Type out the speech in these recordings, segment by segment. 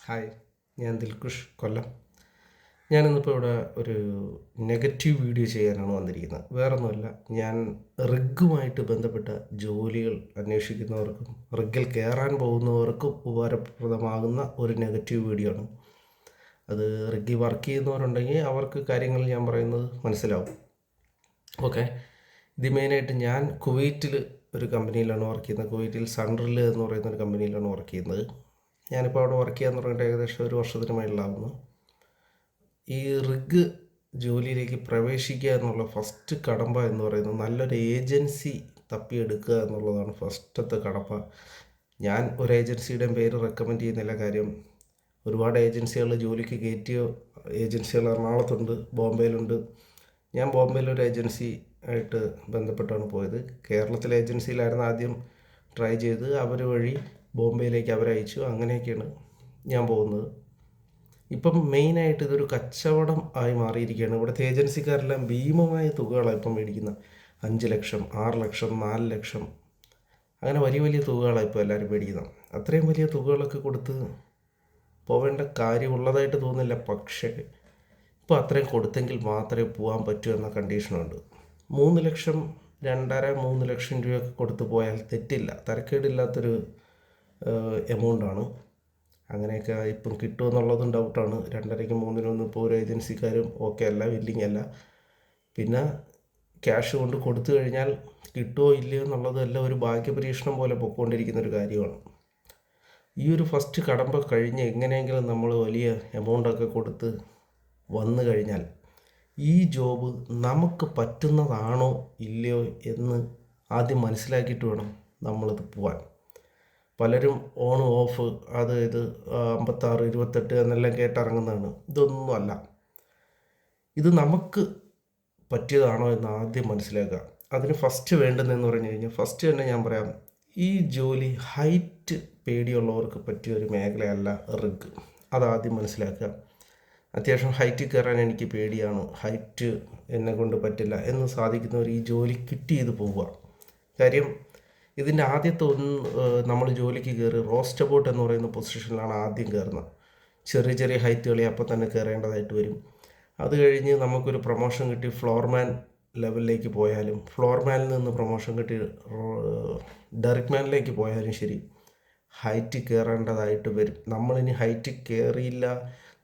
Hi, ഞാൻ ദിൽകുഷ് കൊല്ലം. ഞാനിന്നിപ്പോൾ ഇവിടെ ഒരു നെഗറ്റീവ് വീഡിയോ ചെയ്യാനാണ് വന്നിരിക്കുന്നത്. വേറൊന്നുമല്ല, ഞാൻ റിഗ്ഗുമായിട്ട് ബന്ധപ്പെട്ട ജോലികൾ അന്വേഷിക്കുന്നവർക്കും റിഗ്ഗിൽ കയറാൻ പോകുന്നവർക്കും ഉപകാരപ്രദമാകുന്ന ഒരു നെഗറ്റീവ് വീഡിയോ ആണ്. അത് റിഗ്ഗിൽ വർക്ക് ചെയ്യുന്നവരുണ്ടെങ്കിൽ അവർക്ക് കാര്യങ്ങൾ ഞാൻ പറയുന്നത് മനസ്സിലാവും. ഓക്കെ, ഇത് മെയിനായിട്ട് ഞാൻ കുവൈറ്റിൽ ഒരു കമ്പനിയിലാണ് വർക്ക് ചെയ്യുന്നത്. കുവൈറ്റിൽ സൺഡ്രിൽ എന്ന് പറയുന്ന ഒരു കമ്പനിയിലാണ് വർക്ക് ചെയ്യുന്നത്. ഞാനിപ്പോൾ അവിടെ വർക്ക് ചെയ്യാൻ തുടങ്ങിയിട്ട് ഏകദേശം ഒരു വർഷത്തിന് മേളിലാവുന്നു. ഈ റിഗ് ജോലിയിലേക്ക് പ്രവേശിക്കുക എന്നുള്ള ഫസ്റ്റ് കടമ്പ എന്ന് പറയുന്നത് നല്ലൊരു ഏജൻസി തപ്പിയെടുക്കുക എന്നുള്ളതാണ് ഫസ്റ്റത്തെ കടമ്പ. ഞാൻ ഒരു ഏജൻസിയുടെയും പേര് റെക്കമെൻഡ് ചെയ്യുന്നില്ല. കാര്യം ഒരുപാട് ഏജൻസികൾ ജോലിക്ക് കയറ്റിയ ഏജൻസികൾ എറണാകുളത്തുണ്ട്, ബോംബെയിലുണ്ട്. ഞാൻ ബോംബെയിലൊരു ഏജൻസി ആയിട്ട് ബന്ധപ്പെട്ടാണ് പോയത്. കേരളത്തിലെ ഏജൻസിയിലായിരുന്നു ആദ്യം ട്രൈ ചെയ്ത്, അവർ വഴി ബോംബെയിലേക്ക് അവരയച്ചു. അങ്ങനെയൊക്കെയാണ് ഞാൻ പോകുന്നത്. ഇപ്പം മെയിനായിട്ട് ഇതൊരു കച്ചവടം ആയി മാറിയിരിക്കുകയാണ്. ഇവിടുത്തെ ഏജൻസിക്കാരെല്ലാം ഭീമമായ തുകകളാണ് ഇപ്പം മേടിക്കുന്നത്. 5 ലക്ഷം, 6 ലക്ഷം, 4 ലക്ഷം, അങ്ങനെ വലിയ വലിയ തുകകളാണ് ഇപ്പോൾ എല്ലാവരും മേടിക്കുന്നത്. അത്രയും വലിയ തുകകളൊക്കെ കൊടുത്ത് പോവേണ്ട കാര്യമുള്ളതായിട്ട് തോന്നുന്നില്ല. പക്ഷേ ഇപ്പോൾ അത്രയും കൊടുത്തെങ്കിൽ മാത്രമേ പോകാൻ പറ്റൂ എന്ന കണ്ടീഷനുണ്ട്. 3 ലക്ഷം, 2.5-3 ലക്ഷം രൂപയൊക്കെ കൊടുത്ത് പോയാൽ തെറ്റില്ല, തരക്കേടില്ലാത്തൊരു എമൗണ്ടാണ്. അങ്ങനെയൊക്കെ ഇപ്പം കിട്ടുമെന്നുള്ളതും ഡൗട്ടാണ്. 2.5-3 ഇപ്പോൾ ഒരു ഏജൻസിക്കാരും ഓക്കെ അല്ല, വില്ലിങ് അല്ല. പിന്നെ ക്യാഷ് കൊണ്ട് കൊടുത്തു കഴിഞ്ഞാൽ കിട്ടുമോ ഇല്ലയോ എന്നുള്ളതെല്ലാം ഒരു ഭാഗ്യപരീക്ഷണം പോലെ പൊയ്ക്കൊണ്ടിരിക്കുന്നൊരു കാര്യമാണ്. ഈ ഒരു ഫസ്റ്റ് കടമ്പ കഴിഞ്ഞ് എങ്ങനെയെങ്കിലും നമ്മൾ വലിയ എമൗണ്ടൊക്കെ കൊടുത്ത് വന്നു കഴിഞ്ഞാൽ ഈ ജോബ് നമുക്ക് പറ്റുന്നതാണോ ഇല്ലയോ എന്ന് ആദ്യം മനസ്സിലാക്കിയിട്ട് വേണം നമ്മളിത് പോകാൻ. പലരും ഓൺ ഓഫ് അത് ഇത് 56, 28 എന്നെല്ലാം കേട്ടിറങ്ങുന്നതാണ്. ഇതൊന്നുമല്ല. ഇത് നമുക്ക് പറ്റിയതാണോ എന്ന് ആദ്യം മനസ്സിലാക്കുക. അതിന് ഫസ്റ്റ് വേണ്ടുന്നതെന്ന് പറഞ്ഞു കഴിഞ്ഞാൽ, ഫസ്റ്റ് തന്നെ ഞാൻ പറയാം, ഈ ജോലി ഹൈറ്റ് പേടിയുള്ളവർക്ക് പറ്റിയൊരു മേഖലയല്ല റിഗ്. അതാദ്യം മനസ്സിലാക്കുക. അത്യാവശ്യം ഹൈറ്റിൽ കയറാൻ എനിക്ക് പേടിയാണ്, ഹൈറ്റ് എന്നെ കൊണ്ട് പറ്റില്ല എന്ന് സാധിക്കുന്നവർ ഈ ജോലി കിറ്റ് ചെയ്ത് പോവുക. കാര്യം ഇതിൻ്റെ ആദ്യത്തെ നമ്മൾ ജോലിക്ക് കയറി റോസ്റ്റ് ബോട്ട് എന്ന് പറയുന്ന പൊസിഷനിലാണ് ആദ്യം കയറുന്നത്. ചെറിയ ചെറിയ ഹൈറ്റുകളെ അപ്പം തന്നെ കയറേണ്ടതായിട്ട് വരും. അത് കഴിഞ്ഞ് നമുക്കൊരു പ്രൊമോഷൻ കിട്ടി ഫ്ലോർമാൻ ലെവലിലേക്ക് പോയാലും, ഫ്ലോർമാനിൽ നിന്ന് പ്രൊമോഷൻ കിട്ടി ഡയറക്ട്മാനിലേക്ക് പോയാലും ശരി, ഹൈറ്റ് കയറേണ്ടതായിട്ട് വരും. നമ്മളിനി ഹൈറ്റ്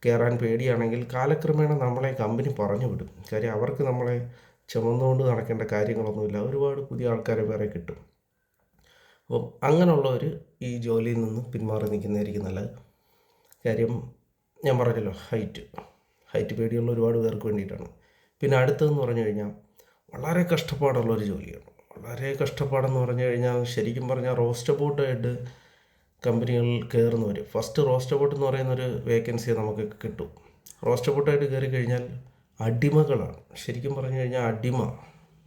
കയറാൻ പേടിയാണെങ്കിൽ കാലക്രമേണ നമ്മളെ കമ്പനി പറഞ്ഞു വിടും. കാര്യം അവർക്ക് നമ്മളെ ചുമന്നുകൊണ്ട് നടക്കേണ്ട കാര്യങ്ങളൊന്നുമില്ല. ഒരുപാട് പുതിയ ആൾക്കാരെ വേറെ കിട്ടും. അപ്പം അങ്ങനെയുള്ളവർ ഈ ജോലിയിൽ നിന്ന് പിന്മാറി നിൽക്കുന്നതായിരിക്കും നല്ലത്. കാര്യം ഞാൻ പറഞ്ഞല്ലോ, ഹൈറ്റ് പേടിയുള്ള ഒരുപാട് പേർക്ക് വേണ്ടിയിട്ടാണ്. പിന്നെ അടുത്തതെന്ന് പറഞ്ഞു കഴിഞ്ഞാൽ വളരെ കഷ്ടപ്പാടുള്ളൊരു ജോലിയാണ്. വളരെ കഷ്ടപ്പാടെന്ന് പറഞ്ഞു കഴിഞ്ഞാൽ ശരിക്കും പറഞ്ഞാൽ റോസ്റ്റ് ബോട്ടായിട്ട് കമ്പനികളിൽ കയറുന്നവർ ഫസ്റ്റ് റോസ്റ്റ് ബോട്ട് എന്ന് പറയുന്നൊരു വേക്കൻസി നമുക്ക് കിട്ടും. റോസ്റ്റ് ബോട്ടായിട്ട് കയറി കഴിഞ്ഞാൽ അടിമകളാണ്. ശരിക്കും പറഞ്ഞു കഴിഞ്ഞാൽ അടിമ,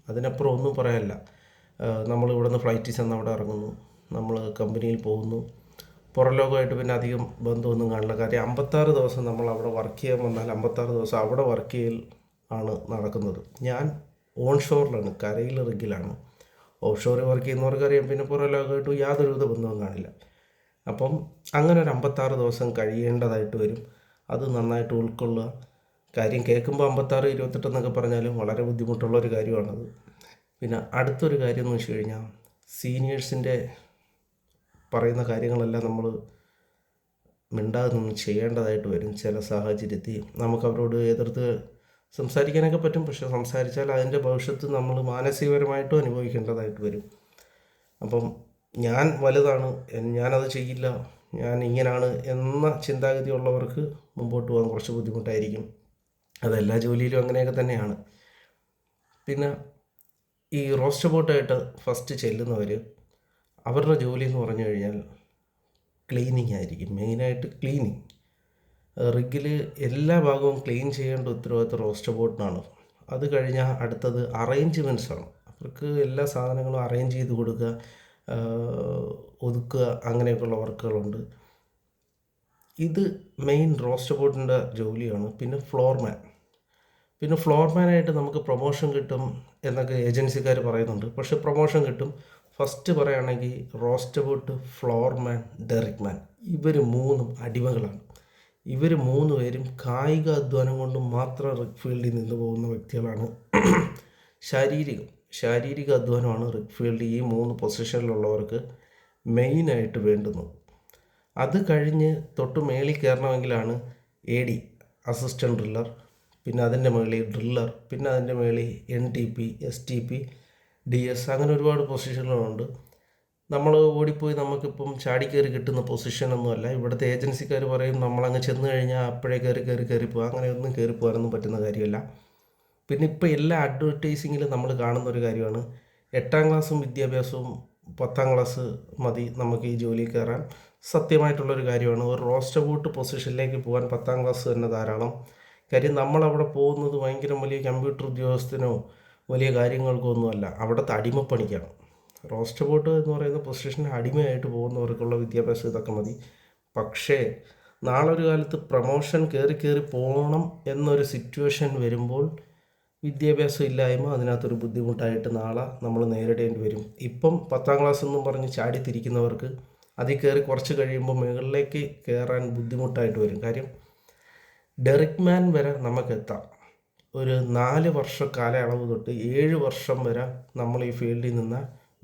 അതിനപ്പുറം ഒന്നും പറയാനില്ല. നമ്മൾ ഇവിടെ നിന്ന് ഫ്ലൈറ്റിൽ ചെന്ന് അവിടെ ഇറങ്ങുന്നു, നമ്മൾ കമ്പനിയിൽ പോകുന്നു, പുറം ലോകമായിട്ട് പിന്നെ അധികം ബന്ധമൊന്നും കാണില്ല. കാര്യം 56 ദിവസം നമ്മൾ അവിടെ വർക്ക് ചെയ്യാൻ വന്നാൽ 56 ദിവസം അവിടെ വർക്ക് ചെയ്യൽ ആണ് നടക്കുന്നത്. ഞാൻ ഓൺ ഷോറിലാണ്, കരയിൽ റിഗിലാണ്. ഓഫ് ഷോറിൽ വർക്ക് ചെയ്യുന്നവർക്കറിയാം, പിന്നെ പുറം ലോകമായിട്ട് യാതൊരുവിധ ബന്ധവും കാണില്ല. അപ്പം അങ്ങനെ ഒരു 56 ദിവസം കഴിയേണ്ടതായിട്ട് വരും. അത് നന്നായിട്ട് ഉൾക്കൊള്ളുക. കാര്യം കേൾക്കുമ്പോൾ 56, 28 എന്നൊക്കെ പറഞ്ഞാലും വളരെ ബുദ്ധിമുട്ടുള്ളൊരു കാര്യമാണത്. പിന്നെ അടുത്തൊരു കാര്യം എന്ന് വെച്ച് കഴിഞ്ഞാൽ, സീനിയേഴ്സിൻ്റെ പറയുന്ന കാര്യങ്ങളെല്ലാം നമ്മൾ മിണ്ടാതെ നിന്ന് ചെയ്യേണ്ടതായിട്ട് വരും. ചില സാഹചര്യത്തിൽ നമുക്ക് അവരോട് എതിർത്ത് സംസാരിക്കാനൊക്കെ പറ്റും, പക്ഷെ സംസാരിച്ചാൽ അതിൻ്റെ ഭവിഷ്യത്ത് നമ്മൾ മാനസികപരമായിട്ടും അനുഭവിക്കേണ്ടതായിട്ട് വരും. അപ്പം ഞാൻ വലുതാണ്, ഞാനത് ചെയ്യില്ല, ഞാൻ ഇങ്ങനെയാണ് എന്ന ചിന്താഗതി ഉള്ളവർക്ക് മുമ്പോട്ട് പോകാൻ കുറച്ച് ബുദ്ധിമുട്ടായിരിക്കും. അതെല്ലാ ജോലിയിലും അങ്ങനെയൊക്കെ തന്നെയാണ്. പിന്നെ ഈ റോസ്റ്റ് ബോട്ടായിട്ട് ഫസ്റ്റ് ചെല്ലുന്നവർ, അവരുടെ ജോലി എന്ന് പറഞ്ഞു കഴിഞ്ഞാൽ ക്ലീനിങ് ആയിരിക്കും. മെയിനായിട്ട് ക്ലീനിങ്. റിഗിൽ എല്ലാ ഭാഗവും ക്ലീൻ ചെയ്യേണ്ട ഉത്തരവാദിത്വം റോസ്റ്റ് ബോട്ടിനാണ്. അത് കഴിഞ്ഞാൽ അടുത്തത് അറേഞ്ച്മെൻറ്റ്സാണ്. അവർക്ക് എല്ലാ സാധനങ്ങളും അറേഞ്ച് ചെയ്ത് കൊടുക്കുക, ഒതുക്കുക, അങ്ങനെയൊക്കെയുള്ള വർക്കുകളുണ്ട്. ഇത് മെയിൻ റോസ്റ്റ് ബോട്ടിൻ്റെ ജോലിയാണ്. പിന്നെ ഫ്ലോർമാനായിട്ട് നമുക്ക് പ്രൊമോഷൻ കിട്ടും എന്നൊക്കെ ഏജൻസിക്കാർ പറയുന്നുണ്ട്. പക്ഷേ പ്രൊമോഷൻ കിട്ടും. ഫസ്റ്റ് പറയുകയാണെങ്കിൽ റോസ്റ്റ് ബോട്ട്, ഫ്ലോർമാൻ, ഡയറക്ട്മാൻ, ഇവർ മൂന്നും അടിമകളാണ്. ഇവർ 3 പേരും കായിക അധ്വാനം കൊണ്ട് മാത്രം റിഗ് ഫീൽഡിൽ നിന്ന് പോകുന്ന വ്യക്തികളാണ്. ശാരീരിക അധ്വാനമാണ് റിഗ് ഫീൽഡ് ഈ 3 പൊസിഷനിലുള്ളവർക്ക് മെയിനായിട്ട് വേണ്ടുന്നത്. അത് കഴിഞ്ഞ് തൊട്ട് മേളിൽ കയറണമെങ്കിലാണ് AD അസിസ്റ്റൻറ്റ് ഡ്രില്ലർ, പിന്നെ അതിൻ്റെ മുകളിൽ ഡ്രില്ലർ, പിന്നെ അതിൻ്റെ മുകളിൽ NTP, STP, DS, അങ്ങനെ ഒരുപാട് പൊസിഷനുകളുണ്ട്. നമ്മൾ ഓടിപ്പോയി നമുക്കിപ്പം ചാടിക്കയറി കിട്ടുന്ന പൊസിഷനൊന്നുമല്ല. ഇവിടുത്തെ ഏജൻസിക്കാർ പറയും നമ്മളങ്ങ് ചെന്ന് കഴിഞ്ഞാൽ അപ്പോഴേ കയറി പോകാം. അങ്ങനെയൊന്നും കയറി പോകാനൊന്നും പറ്റുന്ന കാര്യമല്ല. പിന്നെ ഇപ്പോൾ എല്ലാ അഡ്വർടൈസിങ്ങിലും നമ്മൾ കാണുന്ന ഒരു കാര്യമാണ് 8ാം ക്ലാസ്സും വിദ്യാഭ്യാസവും 10ാം ക്ലാസ് മതി നമുക്ക് ഈ ജോലിയിൽ കയറാൻ. സത്യമായിട്ടുള്ളൊരു കാര്യമാണ്. ഒരു റോസ്റ്റർ ബൂട്ട് പൊസിഷനിലേക്ക് പോകാൻ 10ാം ക്ലാസ് തന്നെ ധാരാളം. കാര്യം നമ്മളവിടെ പോകുന്നത് ഭയങ്കര വലിയ കമ്പ്യൂട്ടർ ഉദ്യോഗസ്ഥനോ വലിയ കാര്യങ്ങൾക്കോ ഒന്നുമല്ല, അവിടുത്തെ അടിമപ്പണിക്കാണ്. റോസ്റ്റർ ബോട്ട് എന്ന് പറയുന്ന പൊസിഷന് അടിമയായിട്ട് പോകുന്നവർക്കുള്ള വിദ്യാഭ്യാസം ഇതൊക്കെ മതി. പക്ഷേ നാളെ ഒരു കാലത്ത് പ്രൊമോഷൻ കയറി പോകണം എന്നൊരു സിറ്റുവേഷൻ വരുമ്പോൾ വിദ്യാഭ്യാസം ഇല്ലായ്മ അതിനകത്തൊരു ബുദ്ധിമുട്ടായിട്ട് നാളെ നമ്മൾ നേരിടേണ്ടി വരും. ഇപ്പം 10ാം ക്ലാസ് എന്നും പറഞ്ഞ് ചാടിത്തിരിക്കുന്നവർക്ക് അതിൽ കയറി കുറച്ച് കഴിയുമ്പോൾ മുകളിലേക്ക് കയറാൻ ബുദ്ധിമുട്ടായിട്ട് വരും. കാര്യം ഡെറിക് മാൻ വരെ നമുക്കെത്താം. ഒരു 4 വർഷ കാലയളവ് തൊട്ട് 7 വർഷം വരെ നമ്മൾ ഈ ഫീൽഡിൽ നിന്ന്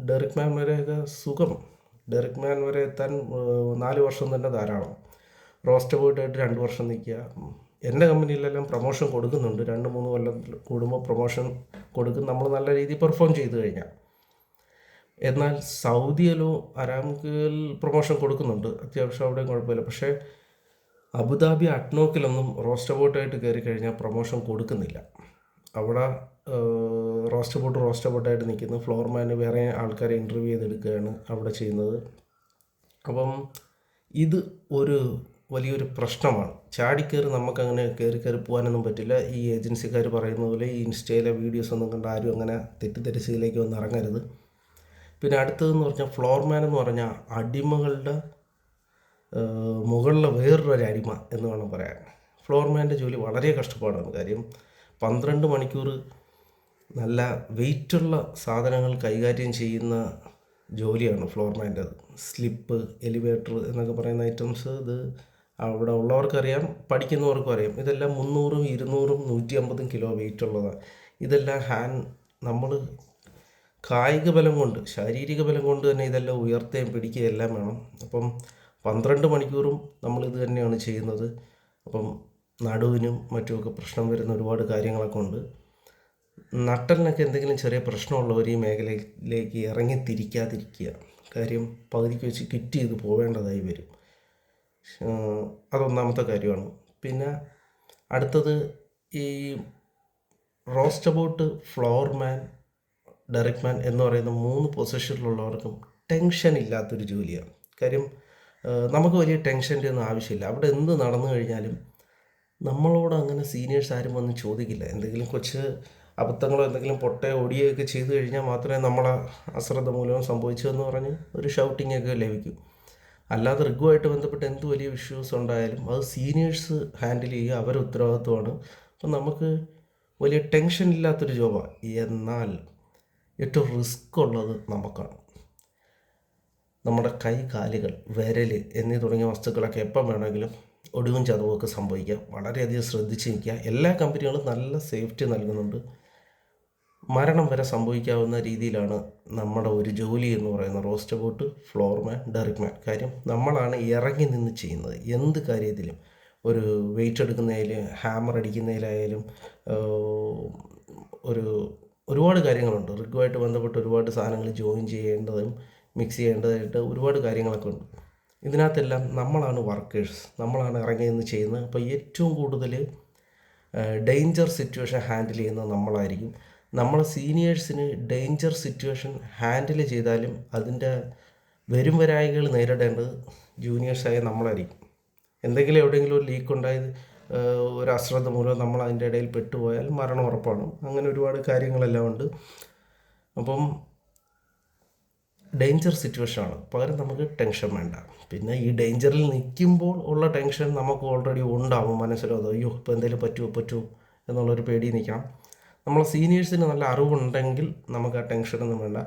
ഡെറിക് മാൻ വരെയൊക്കെ സുഖം. ഡെറിക് മാൻ വരെ എത്താൻ 4 വർഷം തന്നെ ധാരാളം. റോസ്റ്റർ പോയിട്ടായിട്ട് 2 വർഷം നിൽക്കുക. എൻ്റെ കമ്പനിയിലെല്ലാം പ്രൊമോഷൻ കൊടുക്കുന്നുണ്ട്. 2-3 കൊല്ലം കൂടുമ്പോൾ പ്രൊമോഷൻ കൊടുക്കും, നമ്മൾ നല്ല രീതിയിൽ പെർഫോം ചെയ്ത് കഴിഞ്ഞാൽ. എന്നാൽ സൗദിയിലോ അരാംകോയിൽ പ്രൊമോഷൻ കൊടുക്കുന്നുണ്ട്, അത്യാവശ്യം അവിടെയും കുഴപ്പമില്ല. പക്ഷേ അബുദാബി അഡ്നോക്കിലൊന്നും റോസ്റ്റർ ബോട്ടായിട്ട് കയറി കഴിഞ്ഞാൽ പ്രൊമോഷൻ കൊടുക്കുന്നില്ല. അവിടെ റോസ്റ്റർ ബോട്ടായിട്ട് നിൽക്കുന്നു. ഫ്ലോർമാന് വേറെ ആൾക്കാരെ ഇൻ്റർവ്യൂ ചെയ്തെടുക്കുകയാണ് അവിടെ ചെയ്യുന്നത്. അപ്പം ഇത് ഒരു വലിയൊരു പ്രശ്നമാണ്. ചാടിക്കയറി നമുക്കങ്ങനെ കയറി പോകാനൊന്നും പറ്റില്ല. ഈ ഏജൻസിക്കാർ പറയുന്ന പോലെ ഈ ഇൻസ്റ്റയിലെ വീഡിയോസ് ഒന്നും കണ്ട് ആരും അങ്ങനെ തെറ്റിദ്ധരിച്ചതിലേക്ക് വന്ന് ഇറങ്ങരുത്. പിന്നെ അടുത്തതെന്ന് പറഞ്ഞാൽ ഫ്ലോർമാൻ എന്ന് പറഞ്ഞാൽ അടിമകളുടെ മുകളിലെ വേറൊരു അടിമ എന്ന് വേണം പറയാൻ. ഫ്ലോർമാൻ്റെ ജോലി വളരെ കഷ്ടപ്പാടാണ്. കാര്യം 12 മണിക്കൂർ നല്ല വെയിറ്റുള്ള സാധനങ്ങൾ കൈകാര്യം ചെയ്യുന്ന ജോലിയാണ് ഫ്ലോർമാൻ്റെത്. സ്ലിപ്പ്, എലിവേറ്റർ എന്നൊക്കെ പറയുന്ന ഐറ്റംസ് ഇത് അവിടെ ഉള്ളവർക്കറിയാം, പഠിക്കുന്നവർക്കും അറിയാം. ഇതെല്ലാം 300, 200, 150 കിലോ വെയിറ്റ് ഉള്ളതാണ്. ഇതെല്ലാം നമ്മൾ കായിക ബലം കൊണ്ട്, ശാരീരിക ബലം കൊണ്ട് തന്നെ ഇതെല്ലാം ഉയർത്തുകയും പിടിക്കുകയും എല്ലാം വേണം. അപ്പം 12 മണിക്കൂറും നമ്മളിത് തന്നെയാണ് ചെയ്യുന്നത്. അപ്പം നടുവിനും മറ്റുമൊക്കെ പ്രശ്നം വരുന്ന ഒരുപാട് കാര്യങ്ങളൊക്കെ ഉണ്ട്. നട്ടലിനൊക്കെ എന്തെങ്കിലും ചെറിയ പ്രശ്നമുള്ളവർ ഈ മേഖലയിലേക്ക് ഇറങ്ങിത്തിരിക്കാതിരിക്കുക. കാര്യം പകുതിക്ക് വെച്ച് ക്വിറ്റ് ചെയ്ത് പോവേണ്ടതായി വരും. അതൊന്നാമത്തെ കാര്യമാണ്. പിന്നെ അടുത്തത് ഈ റോസ്റ്റർ ബോട്ട്, ഫ്ലോർമാൻ, ഡെറിക് മാൻ എന്ന് പറയുന്ന 3 പൊസിഷനിലുള്ളവർക്കും ടെൻഷൻ ഇല്ലാത്തൊരു ജോലിയാണ്. കാര്യം നമുക്ക് വലിയ ടെൻഷൻ്റെ ഒന്നും ആവശ്യമില്ല. അവിടെ എന്ത് നടന്നു കഴിഞ്ഞാലും നമ്മളോട് അങ്ങനെ സീനിയേഴ്സ് ആരും വന്ന് ചോദിക്കില്ല. എന്തെങ്കിലും കൊച്ച് അബദ്ധങ്ങളോ എന്തെങ്കിലും ഓടിയൊക്കെ ചെയ്തു കഴിഞ്ഞാൽ മാത്രമേ നമ്മളെ അശ്രദ്ധ മൂലം സംഭവിച്ചതെന്ന് പറഞ്ഞ് ഒരു ഷൗട്ടിങ്ങൊക്കെ ലഭിക്കും. അല്ലാതെ റിഗുമായിട്ട് ബന്ധപ്പെട്ട് എന്ത് വലിയ ഇഷ്യൂസ് ഉണ്ടായാലും അത് സീനിയേഴ്സ് ഹാൻഡിൽ ചെയ്യുക, അവരുടെ ഉത്തരവാദിത്വമാണ്. അപ്പം നമുക്ക് വലിയ ടെൻഷൻ ഇല്ലാത്തൊരു ജോബാണ്. എന്നാൽ ഏറ്റവും റിസ്ക് ഉള്ളത് നമുക്കാണ്. നമ്മുടെ കൈ, കാലുകൾ, വിരൽ എന്നീ തുടങ്ങിയ വസ്തുക്കളൊക്കെ എപ്പം വേണമെങ്കിലും ഒടിവും ചതവുമൊക്കെ സംഭവിക്കാം. വളരെയധികം ശ്രദ്ധിച്ച് നിൽക്കുക. എല്ലാ കമ്പനികളും നല്ല സേഫ്റ്റി നൽകുന്നുണ്ട്. മരണം വരെ സംഭവിക്കാവുന്ന രീതിയിലാണ് നമ്മുടെ ഒരു ജോലി എന്ന് പറയുന്ന റോസ്റ്റർ ബോട്ട്, ഫ്ലോർമാൻ, ഡെറിക് മാൻ. കാര്യം നമ്മളാണ് ഇറങ്ങി നിന്ന് ചെയ്യുന്നത്. എന്ത് കാര്യത്തിലും, ഒരു വെയിറ്റ് എടുക്കുന്നതിലും ഹാമർ അടിക്കുന്നതിലായാലും ഒരുപാട് കാര്യങ്ങളുണ്ട്. റിഗുമായിട്ട് ബന്ധപ്പെട്ട് ഒരുപാട് സാധനങ്ങൾ ജോയിൻ ചെയ്യേണ്ടതും മിക്സ് ചെയ്യേണ്ടതായിട്ട് ഒരുപാട് കാര്യങ്ങളൊക്കെ ഉണ്ട്. ഇതിനകത്തെല്ലാം നമ്മളാണ് വർക്കേഴ്സ്, നമ്മളാണ് ഇറങ്ങി നിന്ന് ചെയ്യുന്നത്. അപ്പോൾ ഏറ്റവും കൂടുതൽ ഡേഞ്ചർ സിറ്റുവേഷൻ ഹാൻഡിൽ ചെയ്യുന്നത് നമ്മളായിരിക്കും. നമ്മളെ സീനിയേഴ്സിന് ഡേഞ്ചർ സിറ്റുവേഷൻ ഹാൻഡിൽ ചെയ്താലും അതിൻ്റെ വരും വരായികൾ നേരിടേണ്ടത് ജൂനിയേഴ്സായ നമ്മളായിരിക്കും. എന്തെങ്കിലും എവിടെയെങ്കിലും ഒരു ലീക്ക് ഉണ്ടായത് ഒരു അശ്രദ്ധ മൂലം നമ്മൾ അതിൻ്റെ ഇടയിൽ പെട്ടുപോയാൽ മരണം ഉറപ്പാണ്. അങ്ങനെ ഒരുപാട് കാര്യങ്ങളെല്ലാം ഉണ്ട്. അപ്പം ഡേഞ്ചർ സിറ്റുവേഷനാണ്, പകരം നമുക്ക് ടെൻഷൻ വേണ്ട. പിന്നെ ഈ ഡേഞ്ചറിൽ നിൽക്കുമ്പോൾ ഉള്ള ടെൻഷൻ നമുക്ക് ഓൾറെഡി ഉണ്ടാവും മനസ്സിലോ. അയ്യോ ഇപ്പോൾ എന്തെങ്കിലും പറ്റുമോ എന്നുള്ളൊരു പേടി നിൽക്കണം. നമ്മളെ സീനിയേഴ്സിന് നല്ല അറിവുണ്ടെങ്കിൽ നമുക്ക് ആ ടെൻഷനൊന്നും വേണ്ട.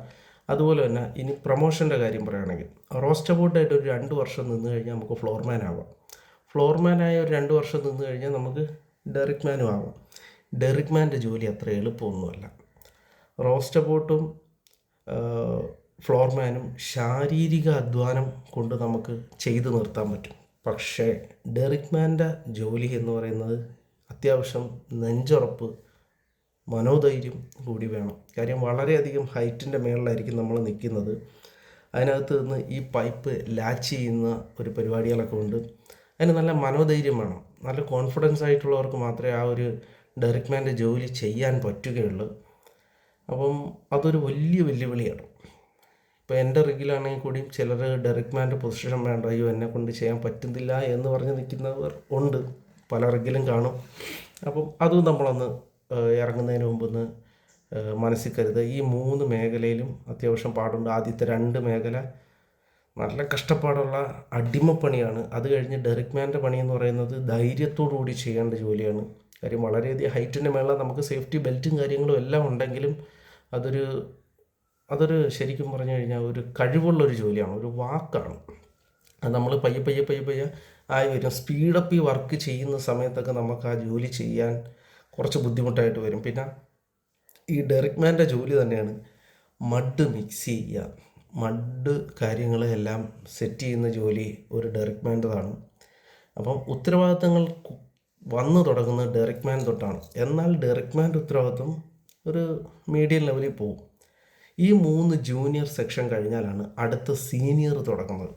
അതുപോലെ തന്നെ ഇനി പ്രൊമോഷൻ്റെ കാര്യം പറയുകയാണെങ്കിൽ റോസ്റ്റർ ബോട്ടായിട്ട് ഒരു 2 വർഷം നിന്ന് കഴിഞ്ഞാൽ നമുക്ക് ഫ്ലോർമാൻ ആവാം. ഫ്ലോർമാനായ ഒരു 2 വർഷം നിന്ന് കഴിഞ്ഞാൽ നമുക്ക് ഡെറിക് മാനും ആവാം. ഡെറിക് മാൻ്റെ ജോലി അത്ര എളുപ്പമൊന്നുമല്ല. റോസ്റ്റർ ബോട്ടും ഫ്ലോർമാനും ശാരീരിക അധ്വാനം കൊണ്ട് നമുക്ക് ചെയ്തു നിർത്താൻ പറ്റും. പക്ഷേ ഡെറിക് മാൻ്റെ ജോലി എന്ന് പറയുന്നത് അത്യാവശ്യം നെഞ്ചുറപ്പ്, മനോധൈര്യം കൂടി വേണം. കാര്യം വളരെയധികം ഹൈറ്റിൻ്റെ മേളിലായിരിക്കും നമ്മൾ നിൽക്കുന്നത്. അതിനകത്ത് നിന്ന് ഈ പൈപ്പ് ലാച്ച് ചെയ്യുന്ന ഒരു പരിപാടികളൊക്കെ ഉണ്ട്. അതിന് നല്ല മനോധൈര്യം വേണം. നല്ല കോൺഫിഡൻസ് ആയിട്ടുള്ളവർക്ക് മാത്രമേ ആ ഒരു ഡെറിക് മാൻ്റെ ജോലി ചെയ്യാൻ പറ്റുകയുള്ളൂ. അപ്പം അതൊരു വലിയ വെല്ലുവിളിയാണ്. ഇപ്പോൾ എൻ്റെ റിഗിലാണെങ്കിൽ കൂടിയും ചിലർ ഡെറിക് മാൻ്റെ പൊസിഷൻ വേണ്ട, അയ്യോ എന്നെ കൊണ്ട് ചെയ്യാൻ പറ്റുന്നില്ല എന്ന് പറഞ്ഞ് നിൽക്കുന്നവർ ഉണ്ട്. പല റിഗിലും കാണും. അപ്പം അതും നമ്മളൊന്ന് ഇറങ്ങുന്നതിന് മുമ്പൊന്ന് മനസ്സിൽ കരുതുക. ഈ 3 മേഖലയിലും അത്യാവശ്യം പാടുണ്ട്. ആദ്യത്തെ 2 മേഖല നല്ല കഷ്ടപ്പാടുള്ള അടിമപ്പണിയാണ്. അത് കഴിഞ്ഞ് ഡെറിക് മാൻ്റെ പണി എന്ന് പറയുന്നത് ധൈര്യത്തോടു കൂടി ചെയ്യേണ്ട ജോലിയാണ്. കാര്യം വളരെയധികം ഹൈറ്റിൻ്റെ മേളിൽ നമുക്ക് സേഫ്റ്റി ബെൽറ്റും കാര്യങ്ങളും എല്ലാം ഉണ്ടെങ്കിലും അതൊരു ശരിക്കും പറഞ്ഞു കഴിഞ്ഞാൽ ഒരു കഴിവുള്ളൊരു ജോലിയാണ്, ഒരു വാക്കാണ്. അത് നമ്മൾ പയ്യെ ആയി വരും. സ്പീഡപ്പ് ഈ വർക്ക് ചെയ്യുന്ന സമയത്തൊക്കെ നമുക്ക് ആ ജോലി ചെയ്യാൻ കുറച്ച് ബുദ്ധിമുട്ടായിട്ട് വരും. പിന്നെ ഈ ഡെറിക് മാൻ്റെ ജോലി തന്നെയാണ് മഡ് മിക്സ് ചെയ്യുക. മഡ് കാര്യങ്ങളെല്ലാം സെറ്റ് ചെയ്യുന്ന ജോലി ഒരു ഡെറിക് മാൻ്റെതാണ്. അപ്പം ഉത്തരവാദിത്തങ്ങൾ വന്നു തുടങ്ങുന്നത് ഡെറിക് മാൻ തൊട്ടാണ്. എന്നാൽ ഡെറിക് മാൻ്റെ ഉത്തരവാദിത്വം ഒരു മീഡിയം ലെവലിൽ പോകും. ഈ 3 ജൂനിയർ സെക്ഷൻ കഴിഞ്ഞാലാണ് അടുത്ത സീനിയർ തുടങ്ങുന്നത്.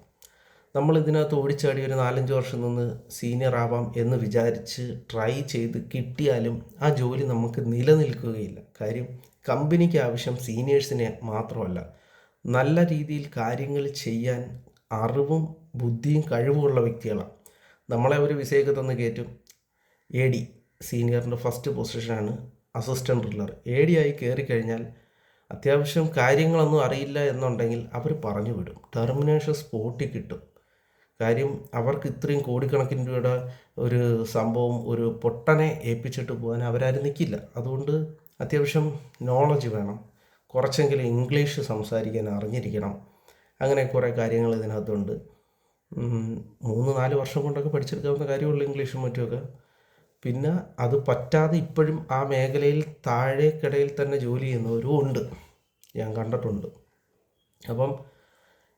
നമ്മൾ ഇതിനകത്ത് ഓടിച്ചാടി ഒരു 4-5 വർഷം നിന്ന് സീനിയർ ആവാം എന്ന് വിചാരിച്ച് ട്രൈ ചെയ്ത് കിട്ടിയാലും ആ ജോലി നമുക്ക് നിലനിൽക്കുകയില്ല. കാര്യം കമ്പനിക്ക് ആവശ്യം സീനിയേഴ്സിനെ മാത്രമല്ല, നല്ല രീതിയിൽ കാര്യങ്ങൾ ചെയ്യാൻ അറിവും ബുദ്ധിയും കഴിവുമുള്ള വ്യക്തികളാണ്. നമ്മളെ ഒരു വിസയൊക്കെ തന്ന് കയറ്റും. AD സീനിയറിൻ്റെ ഫസ്റ്റ് പൊസിഷനാണ് അസിസ്റ്റൻ്റ് ഡ്രില്ലർ. AD ആയി കയറിക്കഴിഞ്ഞാൽ അത്യാവശ്യം കാര്യങ്ങളൊന്നും അറിയില്ല എന്നുണ്ടെങ്കിൽ അവർ പറഞ്ഞു വിടും. ടെർമിനേഷൻ സ്പോട്ടിൽ കിട്ടും. കാര്യം അവർക്ക് ഇത്രയും കോടിക്കണക്കിന് രൂപയുടെ ഒരു സംഭവം ഒരു പൊട്ടനെ ഏൽപ്പിച്ചിട്ട് പോകാൻ അവരാരും നിൽക്കില്ല. അതുകൊണ്ട് അത്യാവശ്യം നോളജ് വേണം, കുറച്ചെങ്കിലും ഇംഗ്ലീഷ് സംസാരിക്കാൻ അറിഞ്ഞിരിക്കണം. അങ്ങനെ കുറേ കാര്യങ്ങൾ ഇതിനകത്തുണ്ട്. 3-4 വർഷം കൊണ്ടൊക്കെ പഠിച്ചെടുക്കാവുന്ന കാര്യമുള്ളൂ ഇംഗ്ലീഷും മറ്റുമൊക്കെ. പിന്നെ അത് പറ്റാതെ ഇപ്പോഴും ആ മേഖലയിൽ താഴേക്കിടയിൽ തന്നെ ജോലി ചെയ്യുന്നവരും ഉണ്ട്, ഞാൻ കണ്ടിട്ടുണ്ട്. അപ്പം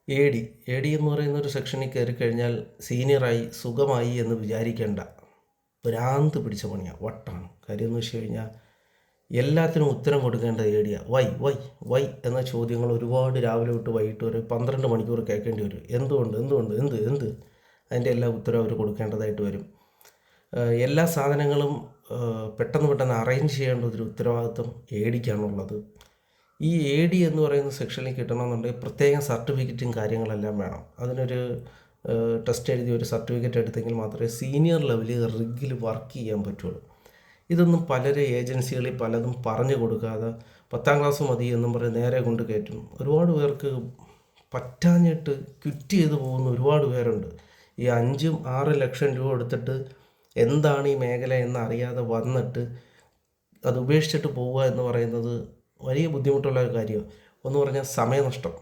AD എന്ന് പറയുന്ന ഒരു സെക്ഷനിൽ കയറി കഴിഞ്ഞാൽ സീനിയറായി സുഖമായി എന്ന് വിചാരിക്കേണ്ട. ഭ്രാന്ത് പിടിച്ച പണിയാണ്, വട്ടാണ്. കാര്യം എന്ന് വെച്ച് കഴിഞ്ഞാൽ എല്ലാത്തിനും ഉത്തരം കൊടുക്കേണ്ട ADയാണ്. വൈ എന്ന ചോദ്യങ്ങൾ ഒരുപാട് രാവിലെ തൊട്ട് വൈകിട്ട് വരെ 12 മണിക്കൂർ കേൾക്കേണ്ടി വരും. എന്ത് അതിൻ്റെ എല്ലാ ഉത്തരവും അവർ കൊടുക്കേണ്ടതായിട്ട് വരും. എല്ലാ സാധനങ്ങളും പെട്ടെന്ന് അറേഞ്ച് ചെയ്യേണ്ട ഒരു ഉത്തരവാദിത്വം ADക്കാണുള്ളത്. ഈ AD എന്ന് പറയുന്ന സെക്ഷനിൽ കിട്ടണമെന്നുണ്ടെങ്കിൽ പ്രത്യേകം സർട്ടിഫിക്കറ്റും കാര്യങ്ങളെല്ലാം വേണം. അതിനൊരു ടെസ്റ്റ് എഴുതി ഒരു സർട്ടിഫിക്കറ്റ് എടുത്തെങ്കിൽ മാത്രമേ സീനിയർ ലെവലിൽ റിഗിൽ വർക്ക് ചെയ്യാൻ പറ്റുള്ളൂ. ഇതൊന്നും പലരെ ഏജൻസികളിൽ പലതും പറഞ്ഞു കൊടുക്കാതെ 10ാം ക്ലാസ് മതി എന്നും പറഞ്ഞ് നേരെ കൊണ്ട് കയറ്റും. ഒരുപാട് പേർക്ക് പറ്റാഞ്ഞിട്ട് ക്വിറ്റ് ചെയ്ത് പോകുന്ന ഒരുപാട് പേരുണ്ട്. ഈ 5-6 ലക്ഷം രൂപ എടുത്തിട്ട് എന്താണ് ഈ മേഖല എന്നറിയാതെ വന്നിട്ട് അത് ഉപേക്ഷിച്ചിട്ട് പോവുക എന്ന് പറയുന്നത് വലിയ ബുദ്ധിമുട്ടുള്ള ഒരു കാര്യമാണ്. ഒന്ന് പറഞ്ഞാൽ സമയനഷ്ടം.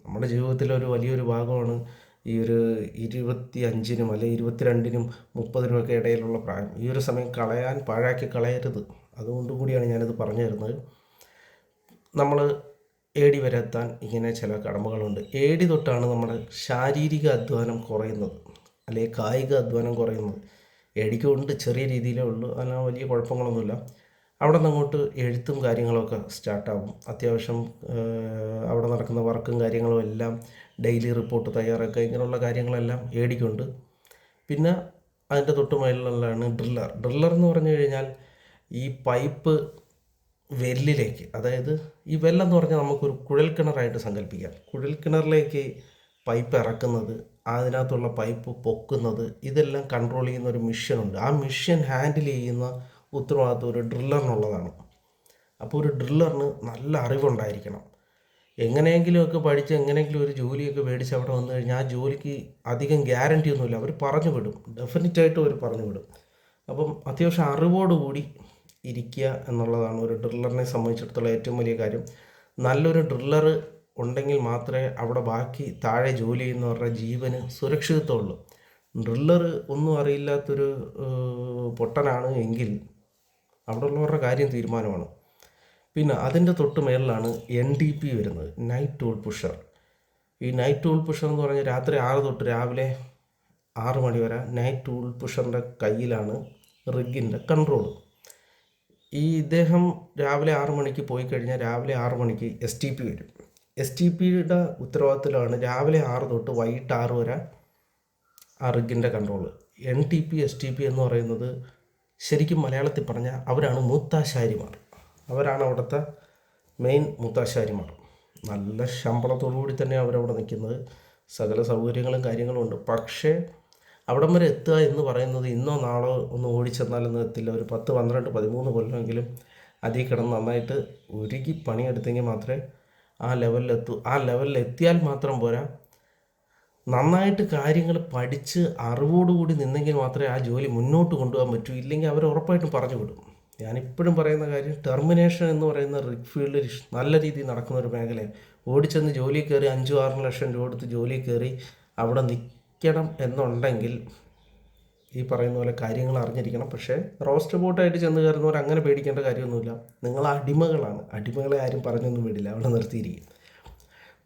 നമ്മുടെ ജീവിതത്തിലൊരു വലിയൊരു ഭാഗമാണ് ഈ ഒരു 25-നും അല്ലെങ്കിൽ 22-നും 30-നും ഒക്കെ ഇടയിലുള്ള പ്രായം. ഈ ഒരു സമയം പാഴാക്കി കളയരുത്. അതുകൊണ്ടും കൂടിയാണ് ഞാനിത് പറഞ്ഞു തരുന്നത്. നമ്മൾ AD വരെ എത്താൻ ഇങ്ങനെ ചില കടമകളുണ്ട്. AD തൊട്ടാണ് നമ്മുടെ ശാരീരിക അധ്വാനം കുറയുന്നത്, അല്ലെങ്കിൽ കായിക അധ്വാനം കുറയുന്നത്. ADക്കും ഉണ്ട്, ചെറിയ രീതിയിലേ ഉള്ളൂ, അല്ല വലിയ കുഴപ്പങ്ങളൊന്നുമില്ല. അവിടെ നിന്ന് അങ്ങോട്ട് എഴുത്തും കാര്യങ്ങളൊക്കെ സ്റ്റാർട്ടാകും. അത്യാവശ്യം അവിടെ നടക്കുന്ന വർക്കും കാര്യങ്ങളും എല്ലാം ഡെയിലി റിപ്പോർട്ട് തയ്യാറാക്കുക, ഇങ്ങനെയുള്ള കാര്യങ്ങളെല്ലാം ADക്കുണ്ട്. പിന്നെ അതിൻ്റെ തൊട്ട് മേളിലുള്ളതാണ് ഡ്രില്ലർ എന്ന് പറഞ്ഞു കഴിഞ്ഞാൽ ഈ പൈപ്പ് വെല്ലിലേക്ക്, അതായത് ഈ വെല്ലെന്ന് പറഞ്ഞാൽ നമുക്കൊരു കുഴൽക്കിണറായിട്ട് സങ്കല്പിക്കാം. കുഴൽക്കിണറിലേക്ക് പൈപ്പ് ഇറക്കുന്നത്, അതിനകത്തുള്ള പൈപ്പ് പൊക്കുന്നത്, ഇതെല്ലാം കൺട്രോൾ ചെയ്യുന്ന ഒരു മിഷ്യനുണ്ട്. ആ മിഷ്യൻ ഹാൻഡിൽ ചെയ്യുന്ന ഉത്തരവാദിത്വം ഒരു ഡ്രില്ലറിനുള്ളതാണ്. അപ്പോൾ ഒരു ഡ്രില്ലറിന് നല്ല അറിവുണ്ടായിരിക്കണം. എങ്ങനെയെങ്കിലുമൊക്കെ പഠിച്ച് എങ്ങനെയെങ്കിലും ഒരു ജോലിയൊക്കെ മേടിച്ച് അവിടെ വന്നു കഴിഞ്ഞാൽ ആ ജോലിക്ക് അധികം ഗ്യാരണ്ടി ഒന്നുമില്ല, അവർ പറഞ്ഞു വിടും, ഡെഫിനറ്റായിട്ടും അവർ പറഞ്ഞു വിടും. അപ്പം അത്യാവശ്യം അറിവോടുകൂടി ഇരിക്കുക എന്നുള്ളതാണ് ഒരു ഡ്രില്ലറിനെ സംബന്ധിച്ചിടത്തോളം ഏറ്റവും വലിയ കാര്യം. നല്ലൊരു ഡ്രില്ലർ ഉണ്ടെങ്കിൽ മാത്രമേ അവിടെ ബാക്കി താഴെ ജോലി ചെയ്യുന്നവരുടെ ജീവന് സുരക്ഷിതത്വമുള്ളൂ. ഡ്രില്ലർ ഒന്നും അറിയില്ലാത്തൊരു പൊട്ടനാണ് എങ്കിൽ അവിടെ ഉള്ളവരുടെ കാര്യം തീരുമാനമാണ്. പിന്നെ അതിൻ്റെ തൊട്ട് മേളിലാണ് NTP വരുന്നത്, നൈറ്റ് ടൂൾ പുഷർ. ഈ നൈറ്റ് ടൂൾ പുഷർ എന്ന് പറഞ്ഞാൽ രാത്രി 6 തൊട്ട് രാവിലെ 6 മണി വരെ നൈറ്റ് ടൂൾ പുഷറിൻ്റെ കയ്യിലാണ് റിഗിൻ്റെ കൺട്രോൾ. ഇദ്ദേഹം രാവിലെ 6 മണിക്ക് പോയി കഴിഞ്ഞാൽ രാവിലെ 6 മണിക്ക് STP വരും. STPയുടെ ഉത്തരവാദിത്തത്തിലാണ് രാവിലെ 6 തൊട്ട് വൈകിട്ട് 6 വരെ ആ റിഗിൻ്റെ കൺട്രോൾ. NTP STP എന്ന് പറയുന്നത് ശരിക്കും മലയാളത്തിൽ പറഞ്ഞാൽ അവരാണ് മൂത്താശാരിമാർ. അവരാണ് അവിടുത്തെ മെയിൻ മൂത്താശാരിമാർ. നല്ല ശമ്പളത്തോടുകൂടി തന്നെ അവരവിടെ നിൽക്കുന്നത്. സകല സൗകര്യങ്ങളും കാര്യങ്ങളും ഉണ്ട്. പക്ഷേ അവിടം വരെ എത്തുക എന്ന് പറയുന്നത് ഇന്നോ നാളോ ഒന്ന് ഓടിച്ചെന്നാലൊന്നും എത്തില്ല. ഒരു 10, 12, 13 കൊല്ലമെങ്കിലും അതിൽ കിടന്ന് നന്നായിട്ട് ഒരുക്കി പണിയെടുത്തെങ്കിൽ മാത്രമേ ആ ലെവലിലെത്തൂ. ആ ലെവലിലെത്തിയാൽ മാത്രം പോരാ, നന്നായിട്ട് കാര്യങ്ങൾ പഠിച്ച് അറിവോടുകൂടി നിന്നെങ്കിൽ മാത്രമേ ആ ജോലി മുന്നോട്ട് കൊണ്ടുപോകാൻ പറ്റൂ. ഇല്ലെങ്കിൽ അവർ ഉറപ്പായിട്ടും പറഞ്ഞു വിടും. ഞാനിപ്പോഴും പറയുന്ന കാര്യം, ടെർമിനേഷൻ എന്ന് പറയുന്ന റിഗ് ഫീൽഡിൽ നല്ല രീതിയിൽ നടക്കുന്ന ഒരു മേഖലയാണ്. ഓടിച്ചെന്ന് ജോലി കയറി 5-6 ലക്ഷം രൂപ കൊടുത്ത് ജോലി കയറി അവിടെ നിൽക്കണം എന്നുണ്ടെങ്കിൽ ഈ പറയുന്ന പോലെ കാര്യങ്ങൾ അറിഞ്ഞിരിക്കണം. പക്ഷേ റോസ്റ്റ് ബോട്ടായിട്ട് ചെന്ന് കയറുന്നവർ അങ്ങനെ പേടിക്കേണ്ട കാര്യമൊന്നുമില്ല. നിങ്ങൾ അടിമകളാണ്. അടിമകളെ ആരും പറഞ്ഞൊന്നും വിടില്ല, അവിടെ നിർത്തിയിരിക്കും.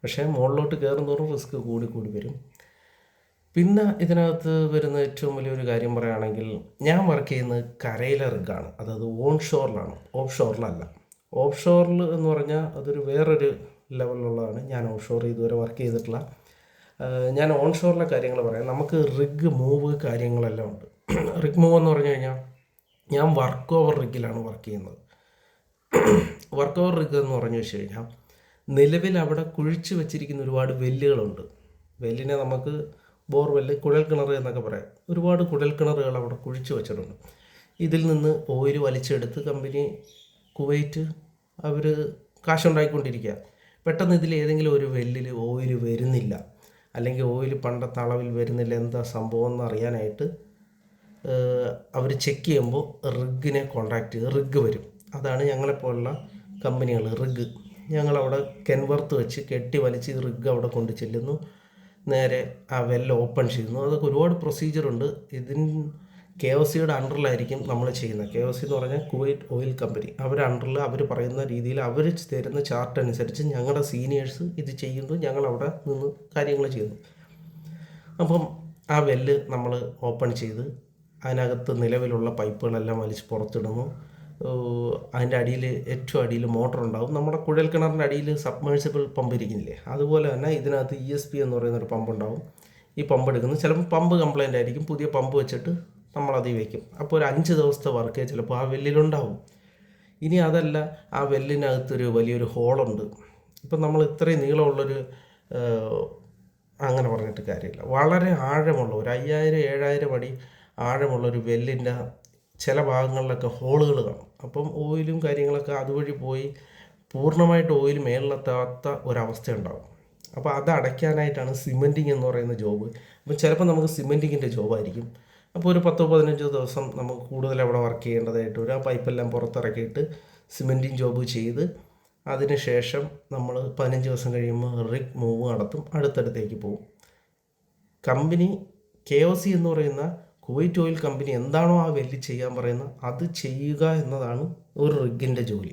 പക്ഷേ മുകളിലോട്ട് കയറുന്നതോറും റിസ്ക് കൂടി വരും. പിന്നെ ഇതിനകത്ത് വരുന്ന ഏറ്റവും വലിയൊരു കാര്യം പറയുകയാണെങ്കിൽ, ഞാൻ വർക്ക് ചെയ്യുന്നത് കരയിലെ റിഗാണ്. അതായത് ഓൺ ഷോറിലാണ്, ഓഫ് ഷോറിലല്ല. ഓഫ് ഷോറിൽ എന്ന് പറഞ്ഞാൽ അതൊരു വേറൊരു ലെവലിലുള്ളതാണ്. ഞാൻ ഓഫ് ഷോർ ഇതുവരെ വർക്ക് ചെയ്തിട്ടില്ല. ഞാൻ ഓൺ ഷോറിലെ കാര്യങ്ങൾ പറയാം. നമുക്ക് റിഗ് മൂവ് കാര്യങ്ങളെല്ലാം ഉണ്ട്. റിഗ് മൂവ് എന്ന് പറഞ്ഞു കഴിഞ്ഞാൽ ഞാൻ വർക്ക് ഓവർ റിഗിലാണ് വർക്ക് ചെയ്യുന്നത്. വർക്ക് ഓവർ റിഗ് എന്ന് പറഞ്ഞു വെച്ച് കഴിഞ്ഞാൽ നിലവിൽ അവിടെ കുഴിച്ച് വെച്ചിരിക്കുന്ന ഒരുപാട് വെല്ലുകളുണ്ട്. വെല്ലിനെ നമുക്ക് ബോർവെല്ല്, കുഴൽക്കിണർ എന്നൊക്കെ പറയാം. ഒരുപാട് കുഴൽക്കിണറുകൾ അവിടെ കുഴിച്ച് വെച്ചിട്ടുണ്ട്. ഇതിൽ നിന്ന് ഓയിൽ വലിച്ചെടുത്ത് കമ്പനി കുവൈറ്റ് അവർ കാശുണ്ടായിക്കൊണ്ടിരിക്കുക. പെട്ടെന്ന് ഇതിൽ ഏതെങ്കിലും ഒരു വെല്ലിൽ ഓയിൽ വരുന്നില്ല, അല്ലെങ്കിൽ ഓയിൽ പണ്ടത്തെ അളവിൽ വരുന്നില്ല, എന്താ സംഭവം എന്ന് അറിയാനായിട്ട് അവർ ചെക്ക് ചെയ്യുമ്പോൾ റിഗിനെ കോൺടാക്റ്റ് ചെയ്ത് റിഗ് വരും. അതാണ് ഞങ്ങളെപ്പോലുള്ള കമ്പനികൾ. റിഗ് ഞങ്ങളവിടെ കെൻവർത്ത് വെച്ച് കെട്ടി വലിച്ച് റിഗ് അവിടെ കൊണ്ട് ചെല്ലുന്നു. നേരെ ആ വെല്ല് ഓപ്പൺ ചെയ്യുന്നു. അതൊക്കെ ഒരുപാട് പ്രൊസീജിയറുണ്ട്. ഇതിന് KOCയുടെ അണ്ടറിലായിരിക്കും നമ്മൾ ചെയ്യുന്നത്. KOC എന്ന് പറഞ്ഞാൽ കുവൈറ്റ് ഓയിൽ കമ്പനി. അവരുടെ അണ്ടറിൽ അവർ പറയുന്ന രീതിയിൽ അവർ തരുന്ന ചാർട്ട് അനുസരിച്ച് ഞങ്ങളുടെ സീനിയേഴ്സ് ഇത് ചെയ്യുന്നു. ഞങ്ങളവിടെ നിന്ന് കാര്യങ്ങൾ ചെയ്യുന്നു. അപ്പം ആ വെല്ല് നമ്മൾ ഓപ്പൺ ചെയ്ത് അതിനകത്ത് നിലവിലുള്ള പൈപ്പുകളെല്ലാം വലിച്ച് പുറത്തിടുന്നു. അതിൻ്റെ അടിയിൽ ഏറ്റവും അടിയിൽ മോട്ടർ ഉണ്ടാകും. നമ്മുടെ കുഴൽ കിണറിൻ്റെ അടിയിൽ സബ്മേഴ്സിബിൾ പമ്പ് ഇരിക്കുന്നില്ലേ, അതുപോലെ തന്നെ ഇതിനകത്ത് ESP എന്ന് പറയുന്നൊരു പമ്പ് ഉണ്ടാകും. ഈ പമ്പ് എടുക്കുന്നു. ചിലപ്പോൾ പമ്പ് കംപ്ലൈൻ്റ് ആയിരിക്കും. പുതിയ പമ്പ് വെച്ചിട്ട് നമ്മളതിൽ വയ്ക്കും. അപ്പോൾ ഒരു 5 ദിവസത്തെ വർക്ക് ചിലപ്പോൾ ആ വെല്ലിലുണ്ടാവും. ഇനി അതല്ല, ആ വെല്ലിനകത്തൊരു വലിയൊരു ഹോളുണ്ട്. ഇപ്പം നമ്മൾ ഇത്രയും നീളമുള്ളൊരു അങ്ങനെ പറഞ്ഞിട്ട് കാര്യമില്ല, വളരെ ആഴമുള്ള ഒരു 5000-7000 അടി ആഴമുള്ളൊരു വെല്ലിൻ്റെ ചില ഭാഗങ്ങളിലൊക്കെ ഹോളുകൾ കാണും. അപ്പം ഓയിലും കാര്യങ്ങളൊക്കെ അതുവഴി പോയി പൂർണ്ണമായിട്ട് ഓയിൽ മേളിലെത്താത്ത ഒരവസ്ഥ ഉണ്ടാകും. അപ്പോൾ അത് അടയ്ക്കാനായിട്ടാണ് സിമെൻറ്റിങ് എന്ന് പറയുന്ന ജോബ്. അപ്പം ചിലപ്പോൾ നമുക്ക് സിമെൻറ്റിങ്ങിൻ്റെ ജോബായിരിക്കും. അപ്പോൾ ഒരു 10-15 ദിവസം നമുക്ക് കൂടുതൽ അവിടെ വർക്ക് ചെയ്യേണ്ടതായിട്ട് വരും. ആ പൈപ്പെല്ലാം പുറത്തിറക്കിയിട്ട് സിമെൻറ്റിങ് ജോബ് ചെയ്ത് അതിന് ശേഷം നമ്മൾ 15 ദിവസം കഴിയുമ്പോൾ റിഗ് മൂവ് നടത്തും, അടുത്തടുത്തേക്ക് പോകും. കമ്പനി KOC എന്ന് പറയുന്ന കുവൈറ്റ് ഓയിൽ കമ്പനി എന്താണോ ആ വെല്ല് ചെയ്യാൻ പറയുന്നത് അത് ചെയ്യുക എന്നതാണ് ഒരു റിഗിൻ്റെ ജോലി.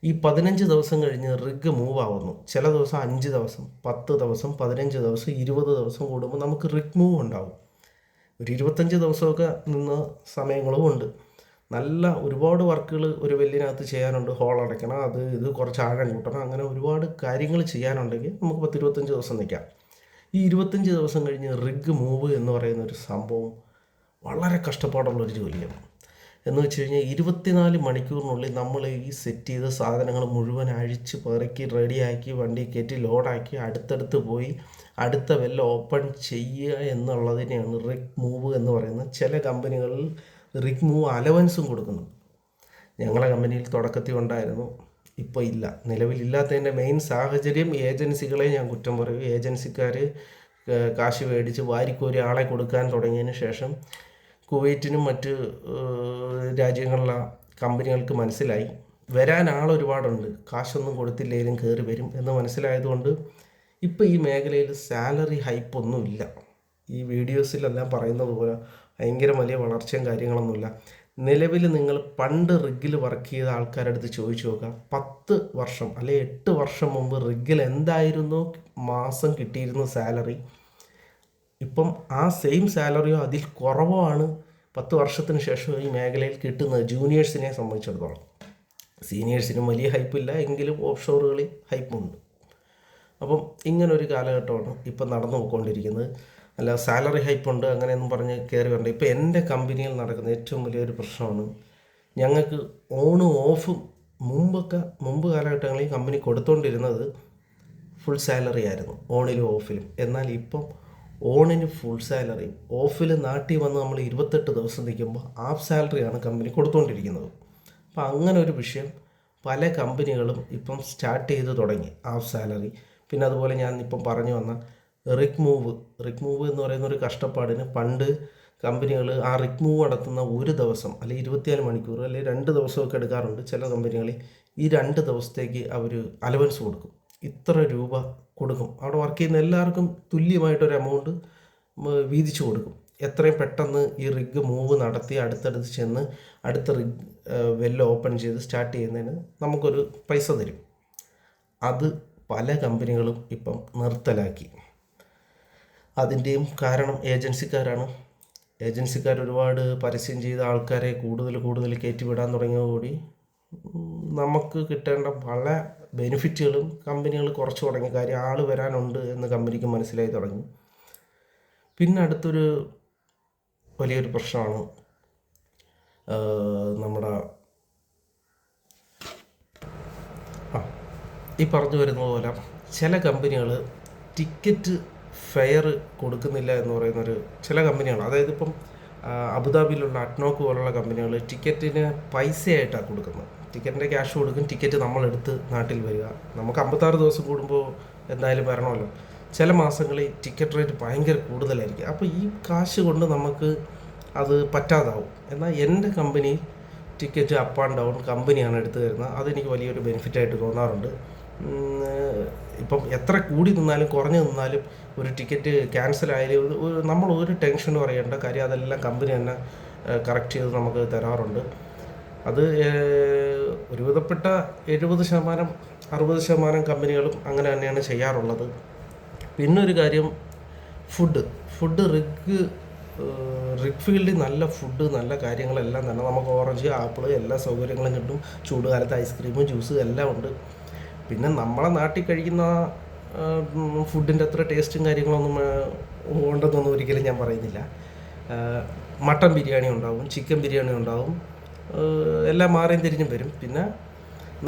ഈ 15 ദിവസം കഴിഞ്ഞ് റിഗ് മൂവ് ആവുന്നു. ചില ദിവസം 5 ദിവസം, 10 ദിവസം, 15 ദിവസം, 20 ദിവസം കൂടുമ്പോൾ നമുക്ക് റിഗ് മൂവ് ഉണ്ടാവും. ഒരു 25 ദിവസമൊക്കെ നിന്ന സമയങ്ങളും ഉണ്ട്. നല്ല ഒരുപാട് വർക്കുകൾ ഒരു വെല്ലിനകത്ത് ചെയ്യാനുണ്ട്. ഹോൾ അടയ്ക്കണം, അത് ഇത് കുറച്ച് ആഴം കൂട്ടണം, അങ്ങനെ ഒരുപാട് കാര്യങ്ങൾ ചെയ്യാനുണ്ടെങ്കിൽ നമുക്ക് 10-25 ദിവസം നിൽക്കാം. ഈ 25 ദിവസം കഴിഞ്ഞ് റിഗ് മൂവ് എന്ന് പറയുന്ന ഒരു സംഭവം വളരെ കഷ്ടപ്പാടുള്ളൊരു ജോലിയാണ്. എന്ന് വെച്ച് കഴിഞ്ഞാൽ 24 മണിക്കൂറിനുള്ളിൽ നമ്മൾ ഈ സെറ്റ് ചെയ്ത സാധനങ്ങൾ മുഴുവൻ അഴിച്ച് പെറുക്കി റെഡിയാക്കി വണ്ടി കയറ്റി ലോഡാക്കി അടുത്തടുത്ത് പോയി അടുത്ത വെല്ല് ഓപ്പൺ ചെയ്യുക എന്നുള്ളതിനെയാണ് റിഗ് മൂവ് എന്ന് പറയുന്നത്. ചില കമ്പനികളിൽ റിഗ് മൂവ് അലവൻസും കൊടുക്കുന്നുണ്ട്. ഞങ്ങളെ കമ്പനിയിൽ തുടക്കത്തിൽ ഉണ്ടായിരുന്നു, ഇപ്പോൾ ഇല്ല. നിലവിലില്ലാത്തതിൻ്റെ മെയിൻ സാഹചര്യം ഏജൻസികളെ ഞാൻ കുറ്റം പറയും. ഏജൻസിക്കാർ കാശ് മേടിച്ച് വാരിക്കോരി ആളെ കൊടുക്കാൻ തുടങ്ങിയതിന് ശേഷം കുവൈറ്റിനും മറ്റ് രാജ്യങ്ങളിലെ കമ്പനികൾക്ക് മനസ്സിലായി വരാൻ ആളൊരുപാടുണ്ട്, കാശൊന്നും കൊടുത്തില്ലെങ്കിലും കയറി വരും എന്ന് മനസ്സിലായതുകൊണ്ട് ഇപ്പോൾ ഈ മേഖലയിൽ സാലറി ഹൈപ്പൊന്നുമില്ല. ഈ വീഡിയോസിലെല്ലാം പറയുന്നത് പോലെ ഭയങ്കര വലിയ വളർച്ചയും കാര്യങ്ങളൊന്നുമില്ല. നിലവിൽ നിങ്ങൾ പണ്ട് റിഗിൽ വർക്ക് ചെയ്ത ആൾക്കാരുടെ അടുത്ത് ചോദിച്ചു നോക്കുക, 10 വർഷം അല്ലെങ്കിൽ 8 വർഷം മുമ്പ് റിഗിൽ എന്തായിരുന്നു മാസം കിട്ടിയിരുന്ന സാലറി, ഇപ്പം ആ സെയിം സാലറിയോ അതിൽ കുറവാണ് 10 വർഷത്തിന് ശേഷം ഈ മേഖലയിൽ കിട്ടുന്നത് ജൂനിയേഴ്സിനെ സംബന്ധിച്ചിടത്തോളം. സീനിയേഴ്സിനും വലിയ ഹൈപ്പില്ല, എങ്കിലും ഓഫ് ഷോറുകളിൽ ഹൈപ്പുണ്ട്. അപ്പം ഇങ്ങനൊരു കാലഘട്ടമാണ് ഇപ്പം നടന്നു പോയിക്കൊണ്ടിരിക്കുന്നത്. അല്ല സാലറി ഹൈപ്പുണ്ട് അങ്ങനെയൊന്നും പറഞ്ഞ് കയറി വരണ്ട. ഇപ്പോൾ എൻ്റെ കമ്പനിയിൽ നടക്കുന്ന ഏറ്റവും വലിയൊരു പ്രശ്നമാണ്, ഞങ്ങൾക്ക് ഓണും ഓഫും മുമ്പ് കാലഘട്ടങ്ങളിൽ കമ്പനി കൊടുത്തുകൊണ്ടിരുന്നത് ഫുൾ സാലറി ആയിരുന്നു ഓണിലും ഓഫിലും. എന്നാൽ ഇപ്പം ഓണിന് ഫുൾ സാലറി, ഓഫിൽ നാട്ടിൽ വന്ന് നമ്മൾ 28 ദിവസം നിൽക്കുമ്പോൾ ഹാഫ് സാലറിയാണ് കമ്പനി കൊടുത്തുകൊണ്ടിരിക്കുന്നത്. അപ്പം അങ്ങനെ ഒരു വിഷയം പല കമ്പനികളും ഇപ്പം സ്റ്റാർട്ട് ചെയ്ത് തുടങ്ങി, ഹാഫ് സാലറി. പിന്നെ അതുപോലെ ഞാൻ ഇപ്പം പറഞ്ഞു വന്ന റിക് മൂവ് എന്ന് പറയുന്ന ഒരു കഷ്ടപ്പാടിന് പണ്ട് കമ്പനികൾ ആ റിക് മൂവ് നടത്തുന്ന ഒരു ദിവസം അല്ലെങ്കിൽ 24 മണിക്കൂർ അല്ലെങ്കിൽ 2 ദിവസമൊക്കെ എടുക്കാറുണ്ട് ചില കമ്പനികളിൽ. ഈ 2 ദിവസത്തേക്ക് അവർ അലവൻസ് കൊടുക്കും, ഇത്ര രൂപ കൊടുക്കും. അവിടെ വർക്ക് ചെയ്യുന്ന എല്ലാവർക്കും തുല്യമായിട്ടൊരു എമൗണ്ട് വീതിച്ചു കൊടുക്കും. എത്രയും പെട്ടെന്ന് ഈ റിഗ് മൂവ് നടത്തി അടുത്തടുത്ത് ചെന്ന് അടുത്ത റിഗ് വെല്ല് ഓപ്പൺ ചെയ്ത് സ്റ്റാർട്ട് ചെയ്യുന്നതിന് നമുക്കൊരു പൈസ തരും. അത് പല കമ്പനികളും ഇപ്പം നിർത്തലാക്കി. അതിൻ്റെയും കാരണം ഏജൻസിക്കാരാണ്. ഏജൻസിക്കാർ ഒരുപാട് പരസ്യം ചെയ്ത ആൾക്കാരെ കൂടുതൽ കയറ്റിവിടാൻ തുടങ്ങിയതോടുകൂടി നമുക്ക് കിട്ടേണ്ട പല ബെനിഫിറ്റുകളും കമ്പനികൾ കുറച്ച് തുടങ്ങി. കാര്യം ആൾ വരാനുണ്ട് എന്ന് കമ്പനിക്ക് മനസ്സിലായി തുടങ്ങി. പിന്നെ അടുത്തൊരു വലിയൊരു പ്രശ്നമാണ് നമ്മുടെ ഈ പറഞ്ഞു വരുന്ന പോലെ ചില കമ്പനികൾ ടിക്കറ്റ് ഫെയർ കൊടുക്കുന്നില്ല എന്ന് പറയുന്നൊരു ചില കമ്പനികൾ. അതായത് ഇപ്പം അബുദാബിയിലുള്ള അറ്റ്നോക്ക് പോലുള്ള കമ്പനികൾ ടിക്കറ്റിന് പൈസയായിട്ടാണ് കൊടുക്കുന്നത്. ടിക്കറ്റിൻ്റെ ക്യാഷ് കൊടുക്കും, ടിക്കറ്റ് നമ്മളെടുത്ത് നാട്ടിൽ വരിക. നമുക്ക് 56 ദിവസം കൂടുമ്പോൾ എന്തായാലും വരണമല്ലോ. ചില മാസങ്ങളിൽ ടിക്കറ്റ് റേറ്റ് ഭയങ്കര കൂടുതലായിരിക്കും. അപ്പോൾ ഈ കാശ് കൊണ്ട് നമുക്ക് അത് പറ്റാതാവും. എന്നാൽ എൻ്റെ company ticket up and down കമ്പനിയാണ് എടുത്തു തരുന്നത്. അതെനിക്ക് വലിയൊരു ബെനിഫിറ്റായിട്ട് തോന്നാറുണ്ട്. ഇപ്പം എത്ര കൂടി നിന്നാലും കുറഞ്ഞു നിന്നാലും ഒരു ടിക്കറ്റ് ക്യാൻസൽ ആയാലും നമ്മൾ ഒരു ടെൻഷനും അറിയേണ്ട കാര്യം, അതെല്ലാം കമ്പനി തന്നെ കറക്റ്റ് ചെയ്ത് നമുക്ക് തരാറുണ്ട്. അത് ഒരുവിധപ്പെട്ട 70% 60% കമ്പനികളും അങ്ങനെ തന്നെയാണ് ചെയ്യാറുള്ളത്. പിന്നൊരു കാര്യം, ഫുഡ് റിഗ് ഫീൽഡിൽ നല്ല ഫുഡ് നല്ല കാര്യങ്ങളെല്ലാം തന്നെ നമുക്ക് ഓറഞ്ച് ആപ്പിൾ എല്ലാ സൗകര്യങ്ങളും കിട്ടും. ചൂടുകാലത്ത് ഐസ്ക്രീം ജ്യൂസ് എല്ലാം ഉണ്ട്. പിന്നെ നമ്മളെ നാട്ടിൽ കഴിക്കുന്ന ഫുഡിൻ്റെ അത്ര ടേസ്റ്റും കാര്യങ്ങളൊന്നും ഉണ്ടെന്നൊന്നും ഒരിക്കലും ഞാൻ പറയുന്നില്ല. മട്ടൻ ബിരിയാണി ഉണ്ടാവും, ചിക്കൻ ബിരിയാണി ഉണ്ടാവും, എല്ലാം മാറിയും തിരിഞ്ഞും വരും. പിന്നെ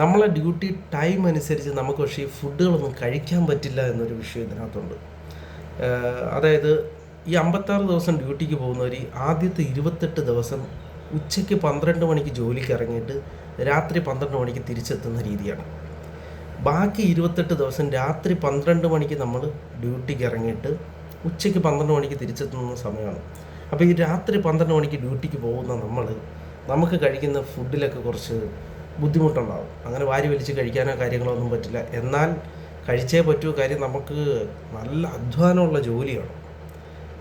നമ്മളെ ഡ്യൂട്ടി ടൈം അനുസരിച്ച് നമുക്ക് പക്ഷേ ഈ ഫുഡുകളൊന്നും കഴിക്കാൻ പറ്റില്ല എന്നൊരു വിഷയം ഇതിനകത്തുണ്ട്. അതായത് ഈ 56 ദിവസം ഡ്യൂട്ടിക്ക് പോകുന്നവർ ആദ്യത്തെ 28 ദിവസം ഉച്ചയ്ക്ക് 12 മണിക്ക് ജോലിക്ക് ഇറങ്ങിയിട്ട് രാത്രി 12 മണിക്ക് തിരിച്ചെത്തുന്ന രീതിയാണ്. ബാക്കി 28 ദിവസം രാത്രി 12 മണിക്ക് നമ്മൾ ഡ്യൂട്ടിക്ക് ഇറങ്ങിയിട്ട് ഉച്ചയ്ക്ക് 12 മണിക്ക് തിരിച്ചെത്തുന്ന സമയമാണ്. അപ്പോൾ ഈ രാത്രി 12 മണിക്ക് ഡ്യൂട്ടിക്ക് പോകുന്ന നമുക്ക് കഴിക്കുന്ന ഫുഡിലൊക്കെ കുറച്ച് ബുദ്ധിമുട്ടുണ്ടാകും. അങ്ങനെ വാരി വലിച്ച് കഴിക്കാനോ കാര്യങ്ങളോ ഒന്നും പറ്റില്ല. എന്നാൽ കഴിച്ചേ പറ്റൂ. കാര്യം നമുക്ക് നല്ല അധ്വാനമുള്ള ജോലിയാണ്.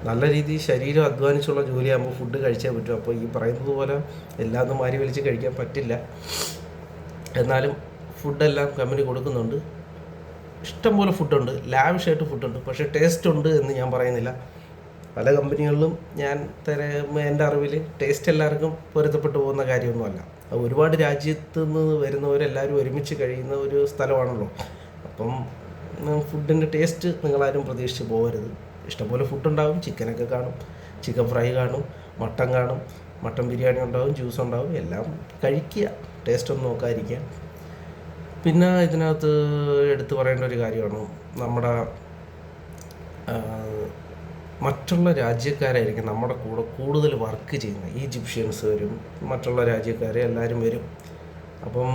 നല്ല രീതിയിൽ ശരീരം അധ്വാനിച്ചുള്ള ജോലിയാകുമ്പോൾ ഫുഡ് കഴിച്ചേ പറ്റൂ. അപ്പോൾ ഈ പറയുന്നത് പോലെ എല്ലാം വാരി വലിച്ച് കഴിക്കാൻ പറ്റില്ല. എന്നാലും ഫുഡെല്ലാം കമ്പനി കൊടുക്കുന്നുണ്ട്. ഇഷ്ടംപോലെ ഫുഡുണ്ട്, ലാവിഷായിട്ട് ഫുഡുണ്ട്. പക്ഷേ ടേസ്റ്റ് ഉണ്ട് എന്ന് ഞാൻ പറയുന്നില്ല. പല കമ്പനികളിലും എൻ്റെ അറിവിൽ ടേസ്റ്റ് എല്ലാവർക്കും പൊരുത്തപ്പെട്ടു പോകുന്ന കാര്യമൊന്നുമല്ല. അത് ഒരുപാട് രാജ്യത്ത് നിന്ന് വരുന്നവരെല്ലാവരും ഒരുമിച്ച് കഴിയുന്ന ഒരു സ്ഥലമാണല്ലോ. അപ്പം ഫുഡിൻ്റെ ടേസ്റ്റ് നിങ്ങളാരും പ്രതീക്ഷിച്ച് പോകരുത്. ഇഷ്ടംപോലെ ഫുഡുണ്ടാകും. ചിക്കനൊക്കെ കാണും, ചിക്കൻ ഫ്രൈ കാണും, മട്ടൻ കാണും, മട്ടൻ ബിരിയാണി ഉണ്ടാവും, ജ്യൂസ് ഉണ്ടാവും. എല്ലാം കഴിക്കുക, ടേസ്റ്റ് ഒന്നും നോക്കാതിരിക്കുക. പിന്നെ ഇതിനകത്ത് എടുത്തു പറയേണ്ട ഒരു കാര്യമാണ്, നമ്മുടെ മറ്റുള്ള രാജ്യക്കാരായിരിക്കും നമ്മുടെ കൂടെ കൂടുതൽ വർക്ക് ചെയ്യുന്നത്. ഈജിപ്ഷ്യൻസ് വരും, മറ്റുള്ള രാജ്യക്കാർ എല്ലാവരും വരും. അപ്പം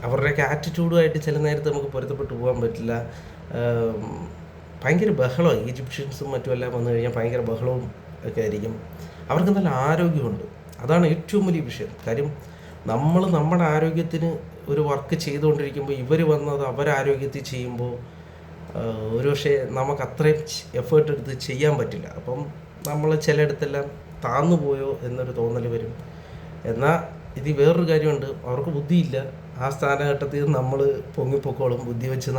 അവരുടെയൊക്കെ ആറ്റിറ്റ്യൂഡുമായിട്ട് ചില നേരത്തെ നമുക്ക് പൊരുത്തപ്പെട്ടു പോകാൻ പറ്റില്ല. ഭയങ്കര ബഹളമാണ്. ഈജിപ്ഷ്യൻസും മറ്റുമെല്ലാം വന്നു കഴിഞ്ഞാൽ ഭയങ്കര ബഹളവും ഒക്കെ ആയിരിക്കും. അവർക്ക് നല്ല ആരോഗ്യമുണ്ട്. അതാണ് ഏറ്റവും വലിയ വിഷയം. കാര്യം നമ്മൾ നമ്മുടെ ആരോഗ്യത്തിന് ഒരു വർക്ക് ചെയ്തുകൊണ്ടിരിക്കുമ്പോൾ ഇവർ വന്നത് അവരാരോഗ്യത്തിൽ ചെയ്യുമ്പോൾ ഒരു പക്ഷേ നമുക്ക് അത്രയും എഫേർട്ട് എടുത്ത് ചെയ്യാൻ പറ്റില്ല. അപ്പം നമ്മൾ ചിലയിടത്തെല്ലാം താന്നു പോയോ എന്നൊരു തോന്നൽ വരും. എന്നാൽ ഇത് വേറൊരു കാര്യമുണ്ട്, അവർക്ക് ബുദ്ധിയില്ല. ആ സ്ഥാനഘട്ടത്തിൽ നമ്മൾ പൊങ്ങിപ്പൊക്കോളും. ബുദ്ധി വെച്ച്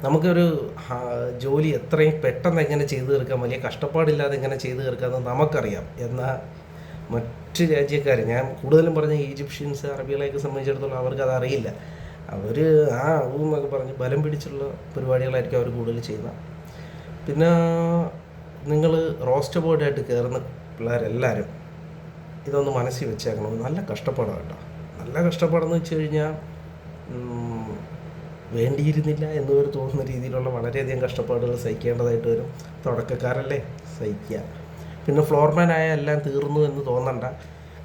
നമുക്കൊരു ജോലി എത്രയും പെട്ടെന്ന് എങ്ങനെ ചെയ്തു തീർക്കാം, വലിയ കഷ്ടപ്പാടില്ലാതെ എങ്ങനെ ചെയ്തു തീർക്കാമെന്ന് നമുക്കറിയാം. എന്നാൽ മറ്റ് രാജ്യക്കാർ, ഞാൻ കൂടുതലും പറഞ്ഞ ഈജിപ്ഷ്യൻസ്, അറബികളെയൊക്കെ സംബന്ധിച്ചിടത്തോളം അവർക്ക് അതറിയില്ല. അവർ എന്നൊക്കെ പറഞ്ഞ് ബലം പിടിച്ചുള്ള പരിപാടികളായിരിക്കും അവർ കൂടുതൽ ചെയ്യുന്നത്. പിന്നെ നിങ്ങൾ റോസ്റ്റ് ബോർഡായിട്ട് കയറുന്ന പിള്ളേരെല്ലാവരും ഇതൊന്ന് മനസ്സിൽ വെച്ചേക്കണം. നല്ല കഷ്ടപ്പാടാണ് കേട്ടോ. നല്ല കഷ്ടപ്പാടെന്ന് വെച്ച് കഴിഞ്ഞാൽ വേണ്ടിയിരുന്നില്ല എന്നൊരു തോന്നുന്ന രീതിയിലുള്ള വളരെയധികം കഷ്ടപ്പാടുകൾ സഹിക്കേണ്ടതായിട്ട് വരും. തുടക്കക്കാരല്ലേ, സഹിക്കുക. പിന്നെ ഫ്ലോർമാനായ എല്ലാം തീർന്നു എന്ന് തോന്നണ്ട.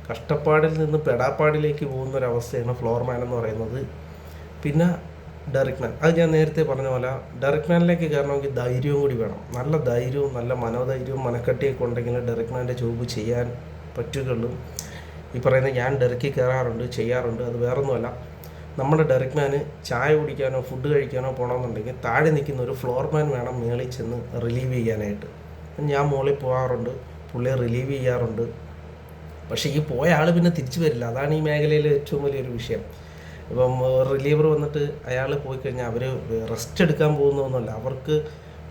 കഷ്ടപ്പാടിൽ നിന്ന് പെടാപ്പാടിലേക്ക് പോകുന്നൊരവസ്ഥയാണ് ഫ്ലോർമാൻ എന്ന് പറയുന്നത്. പിന്നെ ഡെറിക്മാൻ, അത് ഞാൻ നേരത്തെ പറഞ്ഞ പോലെ ഡെറിക്മാനിലേക്ക് കയറണമെങ്കിൽ ധൈര്യവും കൂടി വേണം. നല്ല ധൈര്യവും നല്ല മനോധൈര്യവും മനക്കട്ടിയൊക്കെ ഉണ്ടെങ്കിൽ ഡെറിക്മാൻ്റെ ജോബ് ചെയ്യാൻ പറ്റുകയുള്ളൂ. ഈ പറയുന്ന ഞാൻ ഡെറിക്കിൽ കയറാറുണ്ട്, ചെയ്യാറുണ്ട്. അത് വേറൊന്നുമല്ല, നമ്മുടെ ഡെറിക്മാന് ചായ കുടിക്കാനോ ഫുഡ് കഴിക്കാനോ പോകണമെന്നുണ്ടെങ്കിൽ താഴെ നിൽക്കുന്ന ഒരു ഫ്ലോർമാൻ വേണം മേളിൽ ചെന്ന് റിലീവ് ചെയ്യാനായിട്ട്. ഞാൻ മുകളിൽ പോകാറുണ്ട്, പുള്ളിയെ റിലീവ് ചെയ്യാറുണ്ട്. പക്ഷേ ഈ പോയ ആൾ പിന്നെ തിരിച്ചു വരില്ല. അതാണ് ഈ മേഖലയിലെ ഏറ്റവും വലിയൊരു വിഷയം. ഇപ്പം റിലീവർ വന്നിട്ട് അയാൾ പോയി കഴിഞ്ഞാൽ അവർ റെസ്റ്റ് എടുക്കാൻ പോകുന്നതൊന്നുമല്ല. അവർക്ക്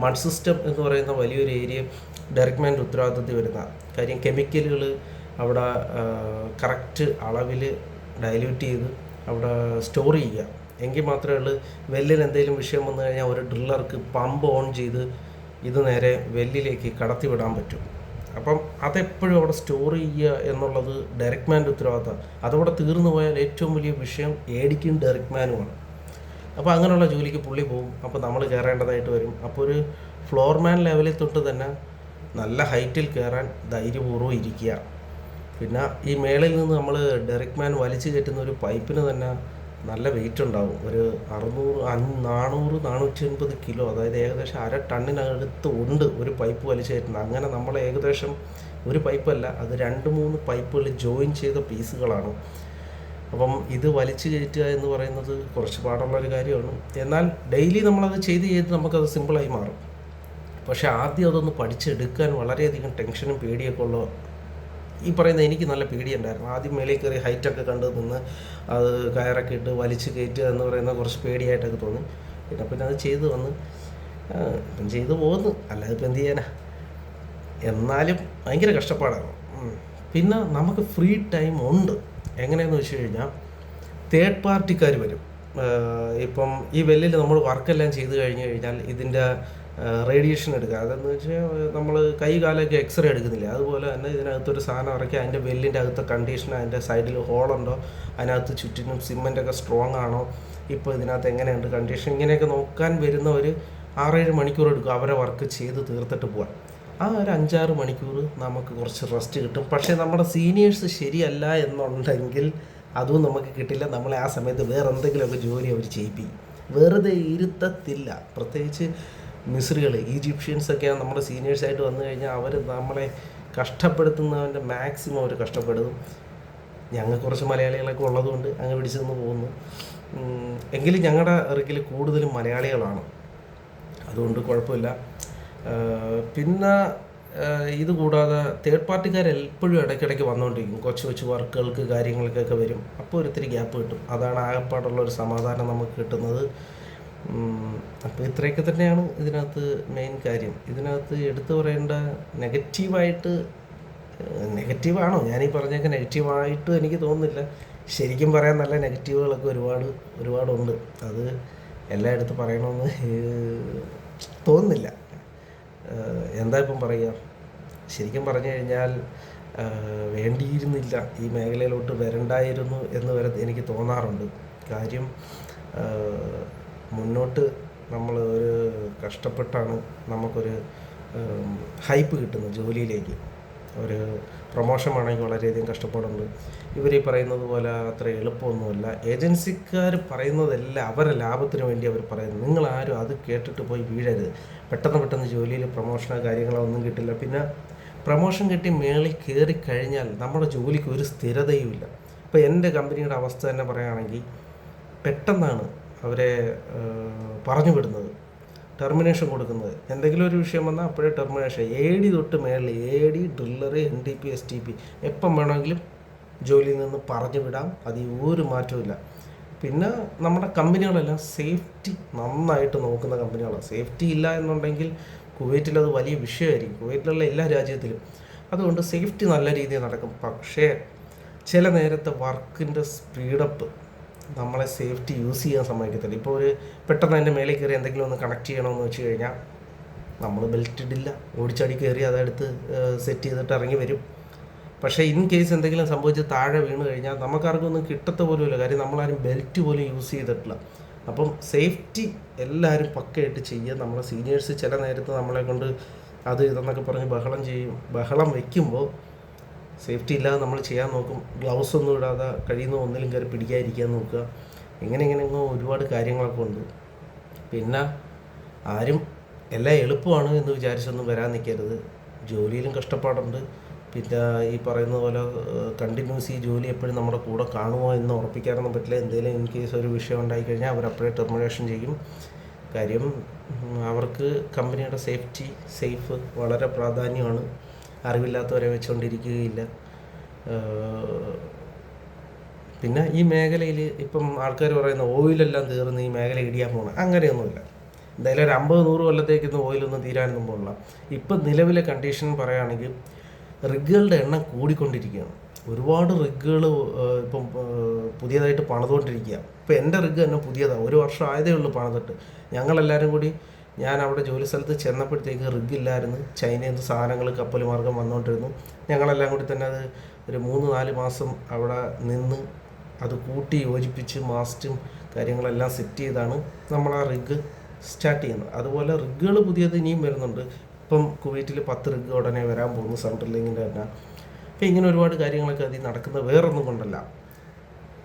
മഡ് സിസ്റ്റം എന്ന് പറയുന്ന വലിയൊരു ഏരിയ ഡെറിക്മാൻ്റെ ഉത്തരവാദിത്തത്തിൽ വരുന്ന കാര്യം. കെമിക്കലുകൾ അവിടെ കറക്റ്റ് അളവിൽ ഡൈല്യൂട്ട് ചെയ്ത് അവിടെ സ്റ്റോർ ചെയ്യുക. എങ്കിൽ മാത്രമേ ഉള്ളൂ വെല്ലിന് എന്തെങ്കിലും വിഷയം വന്നു കഴിഞ്ഞാൽ ഒരു ഡ്രില്ലർക്ക് പമ്പ് ഓൺ ചെയ്ത് ഇത് നേരെ വെല്ലിലേക്ക് കടത്തി വിടാൻ പറ്റും. അപ്പം അതെപ്പോഴും അവിടെ സ്റ്റോർ ചെയ്യുക എന്നുള്ളത് ഡെറിക്മാൻ്റെ ഉത്തരവാദിത്തം. അതവിടെ തീർന്നു പോയാൽ ഏറ്റവും വലിയ വിഷയം ഏഡിക്കും ഡെറിക്മാനുമാണ്. അപ്പോൾ അങ്ങനെയുള്ള ജോലിക്ക് പുള്ളി പോകും. അപ്പോൾ നമ്മൾ കയറേണ്ടതായിട്ട് വരും. അപ്പോൾ ഒരു ഫ്ലോർമാൻ ലെവലിൽ തൊട്ട് തന്നെ നല്ല ഹൈറ്റിൽ കയറാൻ ധൈര്യപൂർവ്വം ഇരിക്കുക. പിന്നെ ഈ മേളിൽ നിന്ന് നമ്മൾ ഡെറിക്മാൻ വലിച്ചു കയറ്റുന്ന ഒരു പൈപ്പിന് തന്നെ നല്ല വെയിറ്റ് ഉണ്ടാവും. ഒരു 450 കിലോ, അതായത് ഏകദേശം 1/2 ടണ്ണിനടുത്ത് ഉണ്ട് ഒരു പൈപ്പ് വലിച്ചു കയറ്റുന്നത്. അങ്ങനെ നമ്മൾ ഏകദേശം ഒരു പൈപ്പല്ല, അത് 2-3 പൈപ്പുകൾ ജോയിൻ ചെയ്ത പീസുകളാണ്. അപ്പം ഇത് വലിച്ചു കയറ്റുക എന്ന് പറയുന്നത് കുറച്ച് പാടുള്ളൊരു കാര്യമാണ്. എന്നാൽ ഡെയിലി നമ്മളത് ചെയ്ത് നമുക്കത് സിമ്പിളായി മാറും. പക്ഷേ ആദ്യം അതൊന്ന് പഠിച്ചെടുക്കാൻ വളരെയധികം ടെൻഷനും പേടിയൊക്കെ ഉള്ള ഈ പറയുന്ന എനിക്ക് നല്ല പേടിയുണ്ടായിരുന്നു. ആദ്യം മേളിൽ കയറി ഹൈറ്റൊക്കെ കണ്ട് നിന്ന് അത് കയറൊക്കെ ഇട്ട് വലിച്ച് കയറ്റുക എന്ന് പറയുന്ന കുറച്ച് പേടിയായിട്ടൊക്കെ തോന്നി. പിന്നെ അത് ചെയ്തു വന്ന് ഇപ്പം ചെയ്തു പോകുന്നു, അല്ലാതെ ഇപ്പം എന്ത് ചെയ്യാനാ. എന്നാലും ഭയങ്കര കഷ്ടപ്പാടാണ്. പിന്നെ നമുക്ക് ഫ്രീ ടൈം ഉണ്ട്. എങ്ങനെയെന്ന് വെച്ച് കഴിഞ്ഞാൽ തേർഡ് പാർട്ടിക്കാർ വരും. ഇപ്പം ഈ വെല്ലിൽ നമ്മൾ വർക്കെല്ലാം ചെയ്ത് കഴിഞ്ഞാൽ ഇതിൻ്റെ റേഡിയേഷൻ എടുക്കുക. അതെന്ന് വെച്ചാൽ നമ്മൾ കൈ കാലൊക്കെ എക്സ്റേ എടുക്കുന്നില്ല, അതുപോലെ തന്നെ ഇതിനകത്തൊരു സാധനം ഇറക്കി അതിൻ്റെ വെല്ലിൻ്റെ അകത്തെ കണ്ടീഷൻ, അതിൻ്റെ സൈഡിൽ ഹോളുണ്ടോ, അതിനകത്ത് ചുറ്റിനും സിമെൻ്റൊക്കെ സ്ട്രോങ് ആണോ, ഇപ്പോൾ ഇതിനകത്ത് എങ്ങനെയുണ്ട് കണ്ടീഷൻ, ഇങ്ങനെയൊക്കെ നോക്കാൻ വരുന്നവർ 6-7 മണിക്കൂർ എടുക്കും അവരെ വർക്ക് ചെയ്ത് തീർത്തിട്ട് പോകാൻ. ആ ഒരു 5-6 മണിക്കൂർ നമുക്ക് കുറച്ച് റെസ്റ്റ് കിട്ടും. പക്ഷേ നമ്മുടെ സീനിയേഴ്സ് ശരിയല്ല എന്നുണ്ടെങ്കിൽ അതും നമുക്ക് കിട്ടില്ല. നമ്മളെ ആ സമയത്ത് വേറെ എന്തെങ്കിലുമൊക്കെ ജോലി അവർ ചെയ്യിപ്പിക്കും, വെറുതെ ഇരുത്തത്തില്ല. പ്രത്യേകിച്ച് മിസ്രികൾ, ഈജിപ്ഷ്യൻസൊക്കെയാണ് നമ്മുടെ സീനിയേഴ്സായിട്ട് വന്നു കഴിഞ്ഞാൽ അവർ നമ്മളെ കഷ്ടപ്പെടുത്തുന്നവൻ്റെ മാക്സിമം അവർ കഷ്ടപ്പെടുത്തും. ഞങ്ങൾ കുറച്ച് മലയാളികളൊക്കെ ഉള്ളതുകൊണ്ട് അങ്ങ് പിടിച്ചു നിന്ന് പോകുന്നു. എങ്കിലും ഞങ്ങളുടെ ഇറക്കിൽ കൂടുതലും മലയാളികളാണ്, അതുകൊണ്ട് കുഴപ്പമില്ല. പിന്നെ ഇത് കൂടാതെ തേർഡ് പാർട്ടിക്കാർ എപ്പോഴും ഇടയ്ക്കിടയ്ക്ക് വന്നുകൊണ്ടിരിക്കും. കൊച്ചു വർക്കുകൾക്ക് കാര്യങ്ങൾക്കൊക്കെ വരും. അപ്പോൾ ഒരിത്തിരി ഗ്യാപ്പ് കിട്ടും. അതാണ് ആകെപ്പാടുള്ള ഒരു സമാധാനം നമുക്ക് കിട്ടുന്നത്. അപ്പോൾ ഇത്രയൊക്കെ തന്നെയാണ് ഇതിനകത്ത് മെയിൻ കാര്യം. ഇതിനകത്ത് എടുത്തു പറയേണ്ട നെഗറ്റീവാണോ ഞാനീ പറഞ്ഞൊക്കെ നെഗറ്റീവായിട്ട് എനിക്ക് തോന്നുന്നില്ല. ശരിക്കും പറയാൻ നല്ല നെഗറ്റീവുകളൊക്കെ ഒരുപാടുണ്ട്. അത് എല്ലായിടത്തും പറയണമെന്ന് തോന്നുന്നില്ല. എന്താ ഇപ്പം പറയുക, ശരിക്കും പറഞ്ഞു കഴിഞ്ഞാൽ വേണ്ടിയിരുന്നില്ല, ഈ മേഖലയിലോട്ട് വരണ്ടായിരുന്നു എന്ന് വരെ എനിക്ക് തോന്നാറുണ്ട്. കാര്യം മുന്നോട്ട് നമ്മൾ ഒരു കഷ്ടപ്പെട്ടാണ് നമുക്കൊരു ഹൈപ്പ് കിട്ടുന്നത് ജോലിയിലേക്ക്. ഒരു പ്രൊമോഷൻ വേണമെങ്കിൽ വളരെയധികം കഷ്ടപ്പാടുണ്ട്. ഇവർ ഈ പറയുന്നത് പോലെ അത്ര എളുപ്പമൊന്നുമല്ല. ഏജൻസിക്കാർ പറയുന്നതെല്ലാം അവരുടെ ലാഭത്തിന് വേണ്ടി അവർ പറയുന്നത്. നിങ്ങളാരും അത് കേട്ടിട്ട് പോയി വീഴരുത്. പെട്ടെന്ന് ജോലിയിൽ പ്രൊമോഷനോ കാര്യങ്ങളോ ഒന്നും കിട്ടില്ല. പിന്നെ പ്രൊമോഷൻ കിട്ടി മേളിൽ കയറി കഴിഞ്ഞാൽ നമ്മുടെ ജോലിക്ക് ഒരു സ്ഥിരതയുമില്ല. ഇപ്പോൾ എൻ്റെ കമ്പനിയുടെ അവസ്ഥ തന്നെ പറയുകയാണെങ്കിൽ പെട്ടെന്നാണ് അവരെ പറഞ്ഞു വിടുന്നത്. ടെർമിനേഷൻ കൊടുക്കുന്നത്. എന്തെങ്കിലും ഒരു വിഷയം വന്നാൽ അപ്പോഴേ ടെർമിനേഷൻ. AD തൊട്ട് മേളിൽ AD, ഡ്രില്ലർ, NDP, STP എപ്പം വേണമെങ്കിലും ജോലിയിൽ നിന്ന് പറഞ്ഞു വിടാം. അതിൽ ഒരു മാറ്റവും. പിന്നെ നമ്മുടെ കമ്പനികളെല്ലാം സേഫ്റ്റി നന്നായിട്ട് നോക്കുന്ന കമ്പനികളാണ്. സേഫ്റ്റി ഇല്ല എന്നുണ്ടെങ്കിൽ കുവൈറ്റിലത് വലിയ വിഷയമായിരിക്കും, കുവൈറ്റിലുള്ള എല്ലാ രാജ്യത്തിലും. അതുകൊണ്ട് സേഫ്റ്റി നല്ല രീതിയിൽ നടക്കും. പക്ഷേ ചില നേരത്തെ വർക്കിൻ്റെ സ്പീഡപ്പ് നമ്മളെ സേഫ്റ്റി യൂസ് ചെയ്യാൻ സമ്മതിക്കത്തില്ല. ഇപ്പോൾ ഒരു പെട്ടെന്ന് അതിൻ്റെ മേളിൽ കയറി എന്തെങ്കിലും ഒന്ന് കണക്ട് ചെയ്യണമെന്ന് വെച്ച് കഴിഞ്ഞാൽ നമ്മൾ ബെൽറ്റ് ഇടില്ല, ഓടിച്ചാടി കയറി അതെടുത്ത് സെറ്റ് ചെയ്തിട്ട് ഇറങ്ങി വരും. പക്ഷേ ഇൻ കേസ് എന്തെങ്കിലും സംഭവിച്ച് താഴെ വീണ് കഴിഞ്ഞാൽ നമുക്കാർക്കും ഒന്നും കിട്ടത്ത പോലുമില്ല. കാര്യം നമ്മളാരും ബെൽറ്റ് പോലും യൂസ് ചെയ്തിട്ടില്ല. അപ്പം സേഫ്റ്റി എല്ലാവരും പക്കയായിട്ട് ചെയ്യുക. നമ്മളെ സീനിയേഴ്സ് ചില നേരത്ത് നമ്മളെ കൊണ്ട് അത് ഇതെന്നൊക്കെ പറഞ്ഞ് ബഹളം വയ്ക്കുമ്പോൾ സേഫ്റ്റി ഇല്ലാതെ നമ്മൾ ചെയ്യാൻ നോക്കും. ഗ്ലൗസ് ഒന്നും ഇടാതെ കഴിയുന്ന ഒന്നിലും കയറി പിടിക്കാതിരിക്കാൻ നോക്കുക. ഇങ്ങനെയൊക്കെ ഒരുപാട് കാര്യങ്ങളൊക്കെ ഉണ്ട്. പിന്നെ ആരും എല്ലാം എളുപ്പമാണ് എന്ന് വിചാരിച്ചൊന്നും വരാൻ നിൽക്കരുത്. ജോലിയിലും കഷ്ടപ്പാടുണ്ട്. പിന്നെ ഈ പറയുന്ന പോലെ കണ്ടിന്യൂസ് ഈ ജോലി എപ്പോഴും നമ്മുടെ കൂടെ കാണുമോ എന്ന് ഉറപ്പിക്കാനൊന്നും പറ്റില്ല. എന്തെങ്കിലും ഇൻ കേസ് ഒരു വിഷയം ഉണ്ടായിക്കഴിഞ്ഞാൽ അവരപ്പോഴേ ടെർമിനേഷൻ ചെയ്യും. കാര്യം അവർക്ക് കമ്പനിയുടെ സേഫ് വളരെ പ്രാധാന്യമാണ്. അറിവില്ലാത്തവരെ വെച്ചുകൊണ്ടിരിക്കുകയില്ല. പിന്നെ ഈ മേഖലയിൽ ഇപ്പം ആൾക്കാർ പറയുന്ന ഓയിലെല്ലാം തീർന്ന് ഈ മേഖല ഇടിയാൻ പോകണം, അങ്ങനെയൊന്നുമില്ല. എന്തായാലും ഒരു 50-100 കൊല്ലത്തേക്കൊന്നും ഓയിലൊന്നും തീരാനൊന്നും പോകില്ല. ഇപ്പം നിലവിലെ കണ്ടീഷൻ പറയുകയാണെങ്കിൽ റിഗുകളുടെ എണ്ണം കൂടിക്കൊണ്ടിരിക്കുകയാണ്. ഒരുപാട് റിഗുകൾ ഇപ്പം പുതിയതായിട്ട് പണിതുകൊണ്ടിരിക്കുക. ഇപ്പോൾ എൻ്റെ റിഗ് തന്നെ പുതിയതാണ്, 1 വർഷം ആയതേ ഉള്ളൂ പണിതിട്ട്. ഞങ്ങളെല്ലാവരും കൂടി, ഞാൻ അവിടെ ജോലി സ്ഥലത്ത് ചെന്നപ്പോഴത്തേക്ക് റിഗില്ലായിരുന്നു. ചൈനയിൽ നിന്ന് സാധനങ്ങൾ കപ്പൽ മാർഗം വന്നുകൊണ്ടിരുന്നു. ഞങ്ങളെല്ലാം കൂടി തന്നെ അത് ഒരു 3-4 മാസം അവിടെ നിന്ന് അത് കൂട്ടി യോജിപ്പിച്ച് മാസ്റ്റും കാര്യങ്ങളെല്ലാം സെറ്റ് ചെയ്താണ് നമ്മൾ ആ റിഗ് സ്റ്റാർട്ട് ചെയ്യുന്നത്. അതുപോലെ റിഗുകൾ പുതിയത് ഇനിയും വരുന്നുണ്ട്. ഇപ്പം കുവൈറ്റിൽ 10 റിഗ് ഉടനെ വരാൻ പോകുന്നു, സെൻട്രലിങ്ങിൻ്റെ തന്നെ. അപ്പോൾ ഇങ്ങനെ ഒരുപാട് കാര്യങ്ങളൊക്കെ അതിൽ നടക്കുന്നത് വേറൊന്നും കൊണ്ടല്ല.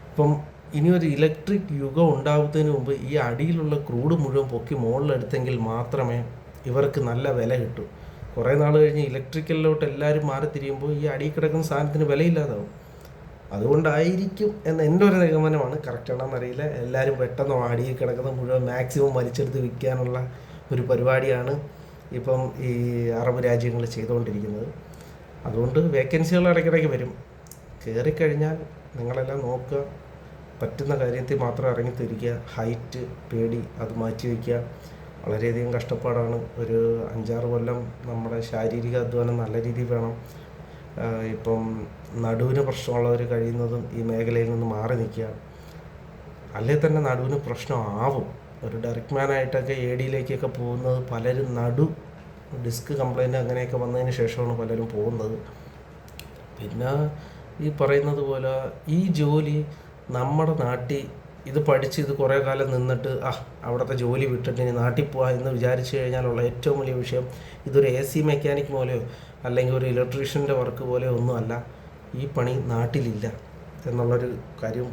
ഇപ്പം ഇനിയൊരു ഇലക്ട്രിക് യുഗം ഉണ്ടാകുന്നതിന് മുമ്പ് ഈ അടിയിലുള്ള ക്രൂഡ് മുഴുവൻ പൊക്കി മുകളിലെടുത്തെങ്കിൽ മാത്രമേ ഇവർക്ക് നല്ല വില കിട്ടൂ. കുറേ നാൾ കഴിഞ്ഞ് ഇലക്ട്രിക്കലിലോട്ട് എല്ലാവരും മാറിത്തിരിയുമ്പോൾ ഈ അടിയിൽ കിടക്കുന്ന സാധനത്തിന് വിലയില്ലാതാവും. അതുകൊണ്ടായിരിക്കും എന്ന് എൻ്റെ ഒരു നിഗമനമാണ്. കറക്റ്റാണെന്നറിയില്ല. എല്ലാവരും പെട്ടെന്ന് അടിയിൽ കിടക്കുന്ന മുഴുവൻ മാക്സിമം വലിച്ചെടുത്ത് വിൽക്കാനുള്ള ഒരു പരിപാടിയാണ് ഇപ്പം ഈ അറബ് രാജ്യങ്ങൾ ചെയ്തുകൊണ്ടിരിക്കുന്നത്. അതുകൊണ്ട് വേക്കൻസികൾ ഇടയ്ക്കിടയ്ക്ക് വരും. കയറിക്കഴിഞ്ഞാൽ നിങ്ങളെല്ലാം നോക്കുക, പറ്റുന്ന കാര്യത്തിൽ മാത്രം ഇറങ്ങിത്തിരിക്കുക. ഹൈറ്റ് പേടി അത് മാറ്റി വയ്ക്കുക. വളരെയധികം കഷ്ടപ്പാടാണ്. ഒരു 5-6 കൊല്ലം നമ്മുടെ ശാരീരിക അധ്വാനം നല്ല രീതിയിൽ വേണം. ഇപ്പം നടുവിന് പ്രശ്നമുള്ളവർ കഴിയുന്നതും ഈ മേഖലയിൽ നിന്ന് മാറി നിൽക്കുക. അല്ലെങ്കിൽ തന്നെ നടുവിന് പ്രശ്നമാവും. ഒരു ഡയറക്റ്റ് മാനായിട്ടൊക്കെ ADയിലേക്കൊക്കെ പോകുന്നത് പലരും ഡിസ്ക് കംപ്ലൈൻറ്റ് അങ്ങനെയൊക്കെ വന്നതിന് ശേഷമാണ് പലരും പോകുന്നത്. പിന്നെ ഈ പറയുന്നത് പോലെ ഈ ജോലി നമ്മുടെ നാട്ടിൽ ഇത് പഠിച്ച് ഇത് കുറേ കാലം നിന്നിട്ട് അവിടുത്തെ ജോലി വിട്ടിട്ട് ഇനി നാട്ടിൽ പോകാം എന്ന് വിചാരിച്ചു കഴിഞ്ഞാലുള്ള ഏറ്റവും വലിയ വിഷയം, ഇതൊരു AC മെക്കാനിക് പോലെയോ അല്ലെങ്കിൽ ഒരു ഇലക്ട്രീഷ്യൻ്റെ വർക്ക് പോലെയോ ഒന്നുമല്ല. ഈ പണി നാട്ടിലില്ല എന്നുള്ളൊരു കാര്യം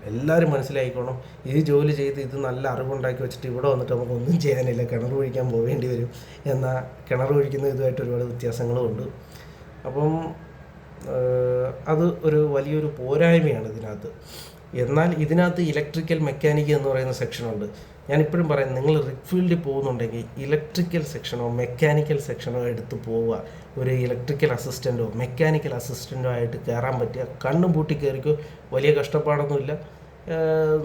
എല്ലാവരും മനസ്സിലായിക്കോണം. ഈ ജോലി ചെയ്ത് ഇത് നല്ല അറിവുണ്ടാക്കി വെച്ചിട്ട് ഇവിടെ വന്നിട്ട് നമുക്കൊന്നും ചെയ്യാനില്ല, കിണർ കുഴിക്കാൻ പോവേണ്ടി വരും. എന്നാൽ കിണർ കുഴിക്കുന്ന ഇതുമായിട്ട് ഒരുപാട് വ്യത്യാസങ്ങളും ഉണ്ട്. അപ്പം അത് ഒരു വലിയൊരു പോരായ്മയാണ് ഇതിനകത്ത്. എന്നാൽ ഇതിനകത്ത് ഇലക്ട്രിക്കൽ മെക്കാനിക്ക് എന്ന് പറയുന്ന സെക്ഷനുണ്ട്. ഞാനിപ്പോഴും പറയുന്നത്, നിങ്ങൾ റിഗ് ഫീൽഡിൽ പോകുന്നുണ്ടെങ്കിൽ ഇലക്ട്രിക്കൽ സെക്ഷനോ മെക്കാനിക്കൽ സെക്ഷനോ എടുത്ത് പോവുക. ഒരു ഇലക്ട്രിക്കൽ അസിസ്റ്റൻറ്റോ മെക്കാനിക്കൽ അസിസ്റ്റൻറ്റോ ആയിട്ട് കയറാൻ പറ്റുക. കണ്ണും പൂട്ടി കയറിക്കോ, വലിയ കഷ്ടപ്പാടൊന്നുമില്ല,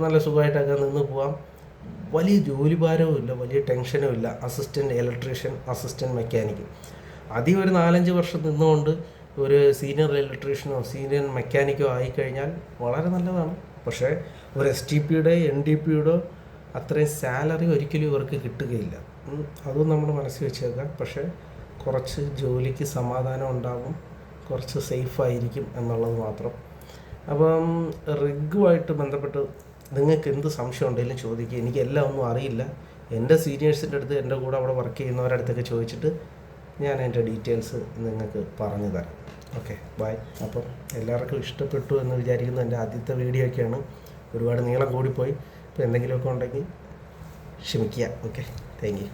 നല്ല സുഖമായിട്ടൊക്കെ നിന്ന് പോവാം. വലിയ ജോലിഭാരവും ഇല്ല, വലിയ ടെൻഷനും ഇല്ല. അസിസ്റ്റൻറ്റ് ഇലക്ട്രീഷ്യൻ, അസിസ്റ്റൻറ്റ് മെക്കാനിക്ക് അതിൽ ഒരു 4-5 വർഷം നിന്നുകൊണ്ട് ഒരു സീനിയർ ഇലക്ട്രീഷ്യനോ സീനിയർ മെക്കാനിക്കോ ആയിക്കഴിഞ്ഞാൽ വളരെ നല്ലതാണ്. പക്ഷേ ഒരു STPയുടെ NDPയുടെ അത്രയും സാലറി ഒരിക്കലും ഇവർക്ക് കിട്ടുകയില്ല. അതും നമ്മൾ മനസ്സിൽ വെച്ചേക്കാം. പക്ഷേ കുറച്ച് ജോലിക്ക് സമാധാനം ഉണ്ടാകും, കുറച്ച് സേഫായിരിക്കും എന്നുള്ളത് മാത്രം. അപ്പം റിഗുമായിട്ട് ബന്ധപ്പെട്ട് നിങ്ങൾക്ക് എന്ത് സംശയം ഉണ്ടെങ്കിലും ചോദിക്കുക. എനിക്ക് എല്ലാം ഒന്നും അറിയില്ല. എൻ്റെ സീനിയേഴ്സിൻ്റെ അടുത്ത്, എൻ്റെ കൂടെ അവിടെ വർക്ക് ചെയ്യുന്നവരുടെ അടുത്തൊക്കെ ചോദിച്ചിട്ട് ഞാൻ എൻ്റെ ഡീറ്റെയിൽസ് നിങ്ങൾക്ക് പറഞ്ഞു തരാം. Okay, bye. അപ്പം എല്ലാവർക്കും ഇഷ്ടപ്പെട്ടു എന്ന് വിചാരിക്കുന്നു. എൻ്റെ ആദ്യത്തെ വീഡിയോ ഒക്കെയാണ്, ഒരുപാട് നീളം കൂടിപ്പോയി. ഇപ്പോൾ എന്തെങ്കിലുമൊക്കെ ഉണ്ടെങ്കിൽ ക്ഷമിക്കുക. Okay, thank you.